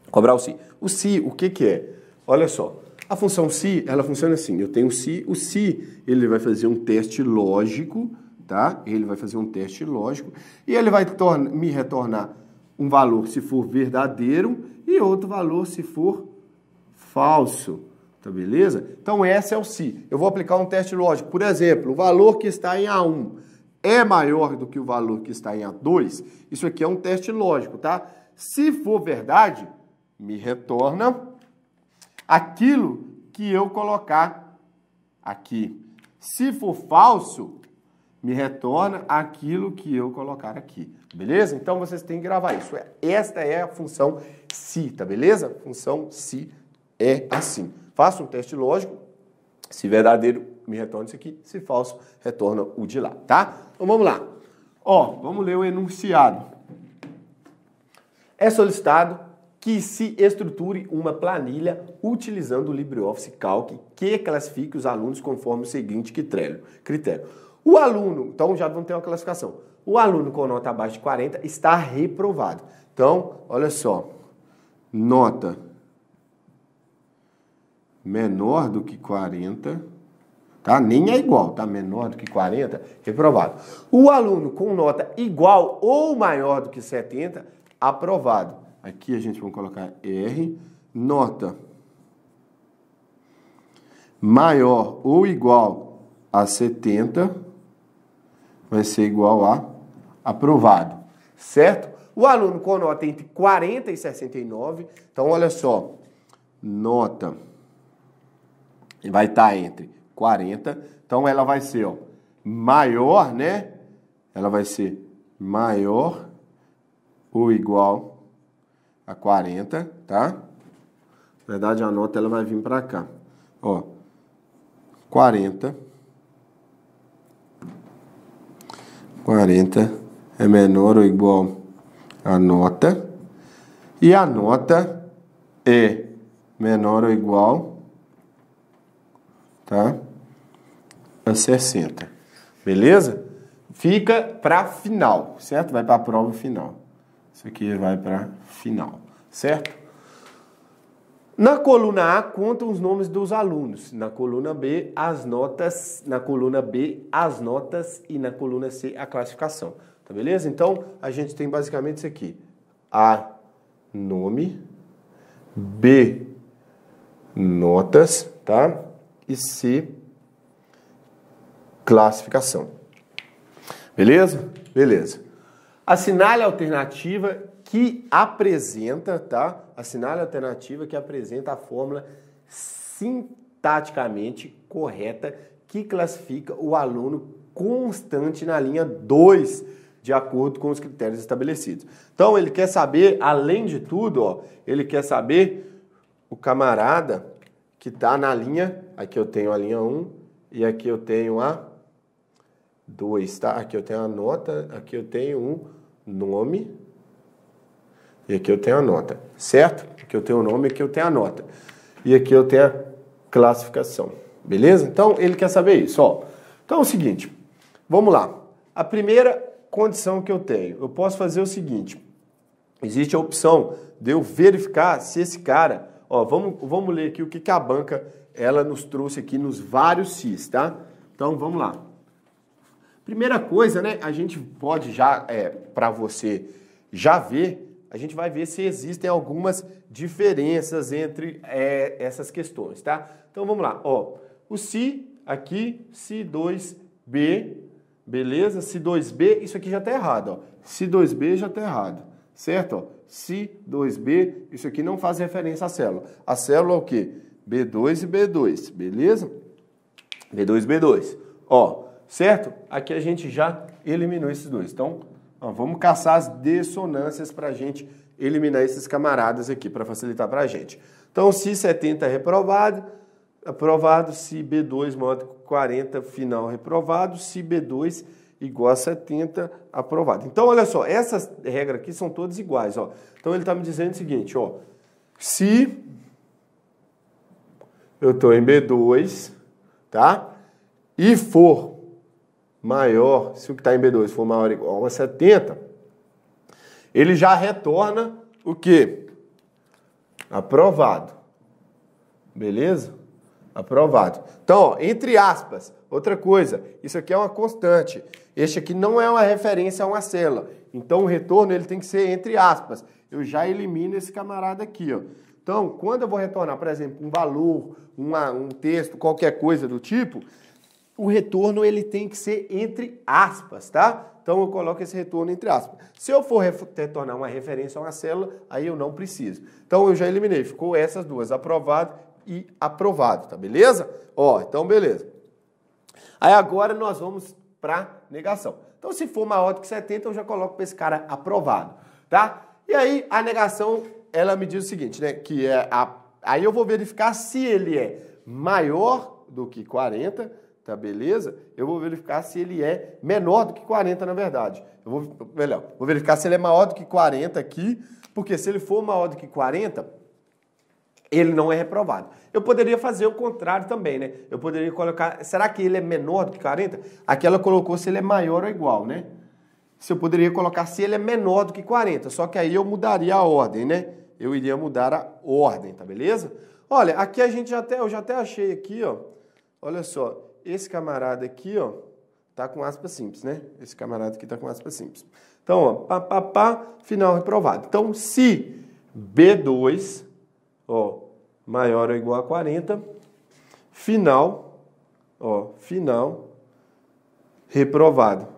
cobrar o SI. O SI, o que que é? Olha só, a função SI, ela funciona assim, eu tenho o SI, ele vai fazer um teste lógico, tá? Ele vai fazer um teste lógico e ele vai me retornar um valor se for verdadeiro e outro valor se for falso. Tá beleza? Então, essa é o SI. Eu vou aplicar um teste lógico. Por exemplo, o valor que está em A1 é maior do que o valor que está em A2. Isso aqui é um teste lógico, tá? Se for verdade, me retorna aquilo que eu colocar aqui. Se for falso, me retorna aquilo que eu colocar aqui. Beleza? Então, vocês têm que gravar isso. Esta é a função SI, tá beleza? Função SI é assim. Faça um teste lógico, se verdadeiro, me retorna isso aqui, se falso, retorna o de lá, tá? Então vamos lá. Ó, vamos ler o enunciado. É solicitado que se estruture uma planilha utilizando o LibreOffice Calc que classifique os alunos conforme o seguinte critério. O aluno, então já vamos ter uma classificação. O aluno com nota abaixo de 40 está reprovado. Então, olha só, nota menor do que 40, tá? Nem é igual, tá? Menor do que 40, reprovado. O aluno com nota igual ou maior do que 70, aprovado. Aqui a gente vai colocar R, nota maior ou igual a 70, vai ser igual a aprovado, certo? O aluno com nota entre 40 e 69, então olha só, nota vai estar entre 40, então ela vai ser, ó, maior, né? Ela vai ser maior ou igual a 40, tá? Na verdade, a nota ela vai vir para cá. Ó, 40 é menor ou igual a nota e a nota é menor ou igual, tá, a 60. Beleza? Fica para final, certo? Vai para a prova final. Isso aqui vai para final, certo? Na coluna A contam os nomes dos alunos, na coluna B as notas, na coluna B as notas e na coluna C a classificação, tá beleza? Então a gente tem basicamente isso aqui: A, nome, B, notas, tá? E C, classificação. Beleza? Beleza. Assinale a alternativa que apresenta, tá? Assinale a alternativa que apresenta a fórmula sintaticamente correta que classifica o aluno constante na linha 2, de acordo com os critérios estabelecidos. Então, ele quer saber, além de tudo, ó, ele quer saber o camarada que está na linha, aqui eu tenho a linha 1 e aqui eu tenho a 2, tá? Aqui eu tenho a nota, aqui eu tenho um nome, E aqui eu tenho a nota, certo? Aqui eu tenho o nome, aqui eu tenho a nota. E aqui eu tenho a classificação, beleza? Então, ele quer saber isso, ó. Então, é o seguinte, vamos lá. A primeira condição que eu tenho, eu posso fazer o seguinte. Existe a opção de eu verificar se esse cara... Ó, vamos ler aqui o que a banca ela nos trouxe aqui nos vários CIS, tá? Então, vamos lá. Primeira coisa, né? A gente pode já, para você já ver, a gente vai ver se existem algumas diferenças entre essas questões, tá? Então, vamos lá. Ó, o CI aqui, CI2B, beleza? CI2B, isso aqui já tá errado, ó. CI2B já tá errado, certo? Ó, CI2B, isso aqui não faz referência à célula. A célula é o quê? B2 e B2, beleza? B2 e B2. Ó, certo? Aqui a gente já eliminou esses dois. Então, ó, vamos caçar as dissonâncias para a gente eliminar esses camaradas aqui, para facilitar para a gente. Então, CI70 é reprovado, aprovado, CI-B2 maior do que 40, final reprovado, CI-B2 igual a 70, aprovado. Então, olha só, essas regras aqui são todas iguais, ó. Então, ele está me dizendo o seguinte, ó, se eu estou em B2, tá? E for maior, se o que está em B2 for maior ou igual a 70, ele já retorna o quê? Aprovado. Beleza? Aprovado. Então, ó, entre aspas, outra coisa, isso aqui é uma constante. Este aqui não é uma referência a uma célula. Então, o retorno ele tem que ser entre aspas. Eu já elimino esse camarada aqui, ó. Então, quando eu vou retornar, por exemplo, um valor, um texto, qualquer coisa do tipo, o retorno ele tem que ser entre aspas, tá? Então, eu coloco esse retorno entre aspas. Se eu for retornar uma referência a uma célula, aí eu não preciso. Então, eu já eliminei. Ficou essas duas, aprovado e aprovado, tá beleza? Ó, então, beleza. Aí, agora, nós vamos para negação. Então, se for maior do que 70, eu já coloco para esse cara aprovado, tá? E aí, a negação, ela me diz o seguinte, né? Que é aí eu vou verificar se ele é maior do que 40, tá beleza? Eu vou verificar se ele é menor do que 40, na verdade. Eu vou verificar se ele é maior do que 40 aqui, porque se ele for maior do que 40, ele não é reprovado. Eu poderia fazer o contrário também, né? Eu poderia colocar, será que ele é menor do que 40? Aqui ela colocou se ele é maior ou igual, né? Se eu poderia colocar se ele é menor do que 40, só que aí eu mudaria a ordem, né? Eu iria mudar a ordem, tá beleza? Olha, aqui a gente eu já até achei aqui, ó. Olha só, esse camarada aqui, ó, tá com aspas simples, né? Esse camarada aqui tá com aspas simples. Então, ó, final reprovado. Então, se B2, ó, maior ou igual a 40, final reprovado.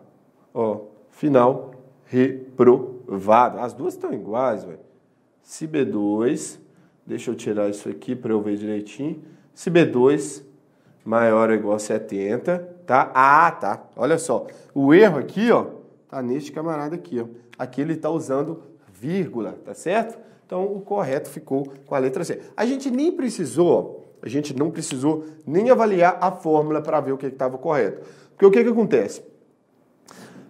Ó, final reprovado. As duas estão iguais, velho. Se B2, deixa eu tirar isso aqui para eu ver direitinho. Se B2 maior ou igual a 70, tá? Ah, tá. Olha só. O erro aqui, ó, tá neste camarada aqui, ó. Aqui ele tá usando vírgula, tá certo? Então, o correto ficou com a letra C. A gente não precisou nem avaliar a fórmula para ver o que estava correto. Porque o que acontece?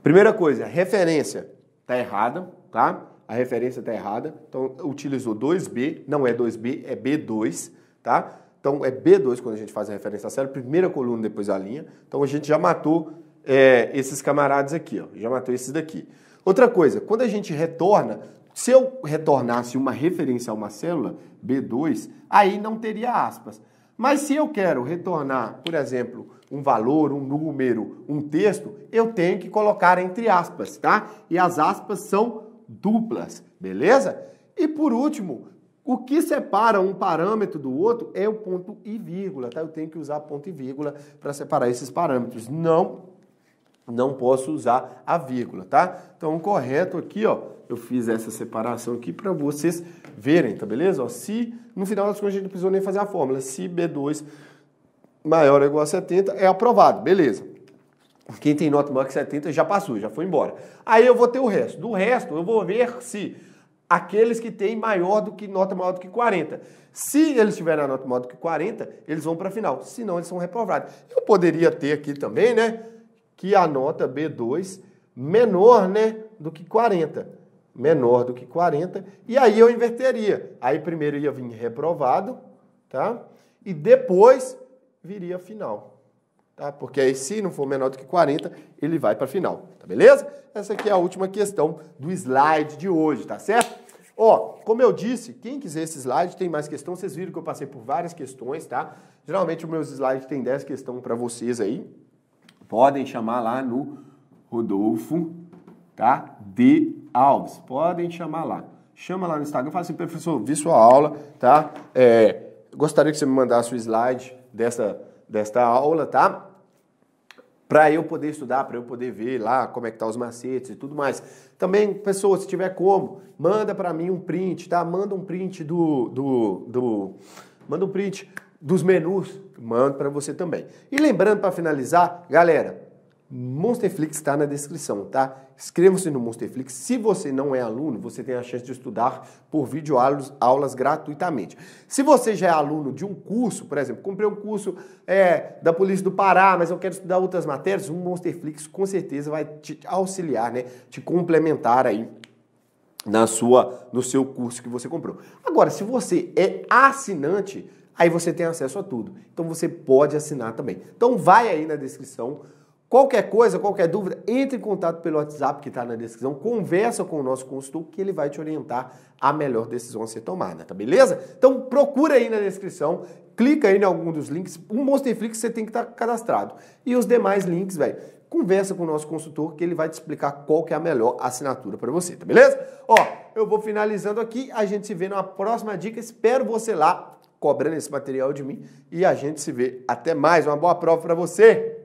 Primeira coisa, a referência está errada, tá? A referência está errada. Então, utilizou 2B, não é 2B, é B2, tá? Então, é B2 quando a gente faz a referência à célula, primeira coluna, depois a linha. Então, a gente já matou esses camaradas aqui, ó. Já matou esses daqui. Outra coisa, quando a gente retorna, se eu retornasse uma referência a uma célula, B2, aí não teria aspas. Mas se eu quero retornar, por exemplo, um valor, um número, um texto, eu tenho que colocar entre aspas, tá? E as aspas são duplas, beleza? E por último, o que separa um parâmetro do outro é o ponto e vírgula, tá? Eu tenho que usar ponto e vírgula para separar esses parâmetros. Não posso usar a vírgula, tá? Então, o correto aqui, ó, eu fiz essa separação aqui para vocês verem, tá beleza? Ó, se, no final das contas, a gente não precisou nem fazer a fórmula. Se B2 maior ou igual a 70, é aprovado, beleza. Quem tem nota maior que 70 já passou, já foi embora. Aí eu vou ter o resto. Do resto, eu vou ver se aqueles que têm nota maior do que 40. Se eles tiverem a nota maior do que 40, eles vão para a final. Se não, eles são reprovados. Eu poderia ter aqui também, né, que a nota B2 menor, né, do que 40. menor do que 40, e aí eu inverteria. Aí primeiro ia vir reprovado, tá? E depois viria final, tá? Porque aí se não for menor do que 40, ele vai para final, tá beleza? Essa aqui é a última questão do slide de hoje, tá certo? Ó, como eu disse, quem quiser esse slide tem mais questão, vocês viram que eu passei por várias questões, tá? Geralmente os meus slides tem 10 questões para vocês aí. Podem chamar lá no Rodolfo, tá? De Alves. Podem chamar lá. Chama lá no Instagram, fala assim, professor, vi sua aula, tá? Gostaria que você me mandasse o slide desta aula, tá? Para eu poder estudar, para eu poder ver lá como é que tá os macetes e tudo mais. Também, pessoal, se tiver como, manda para mim um print, tá? Manda um print manda um print dos menus, mando para você também. E lembrando para finalizar, galera, Monsterflix está na descrição, tá? Inscreva-se no Monsterflix. Se você não é aluno, você tem a chance de estudar por videoaulas gratuitamente. Se você já é aluno de um curso, por exemplo, comprei um curso da Polícia do Pará, mas eu quero estudar outras matérias, o Monsterflix com certeza vai te auxiliar, né? Te complementar aí no seu curso que você comprou. Agora, se você é assinante, aí você tem acesso a tudo. Então você pode assinar também. Então vai aí na descrição. Qualquer coisa, qualquer dúvida, entre em contato pelo WhatsApp que está na descrição, conversa com o nosso consultor que ele vai te orientar a melhor decisão a ser tomada, tá beleza? Então procura aí na descrição, clica aí em algum dos links, o Monsterflix você tem que estar cadastrado. E os demais links, velho, conversa com o nosso consultor que ele vai te explicar qual que é a melhor assinatura para você, tá beleza? Ó, eu vou finalizando aqui, a gente se vê numa próxima dica, espero você lá cobrando esse material de mim e a gente se vê. Até mais, uma boa prova para você!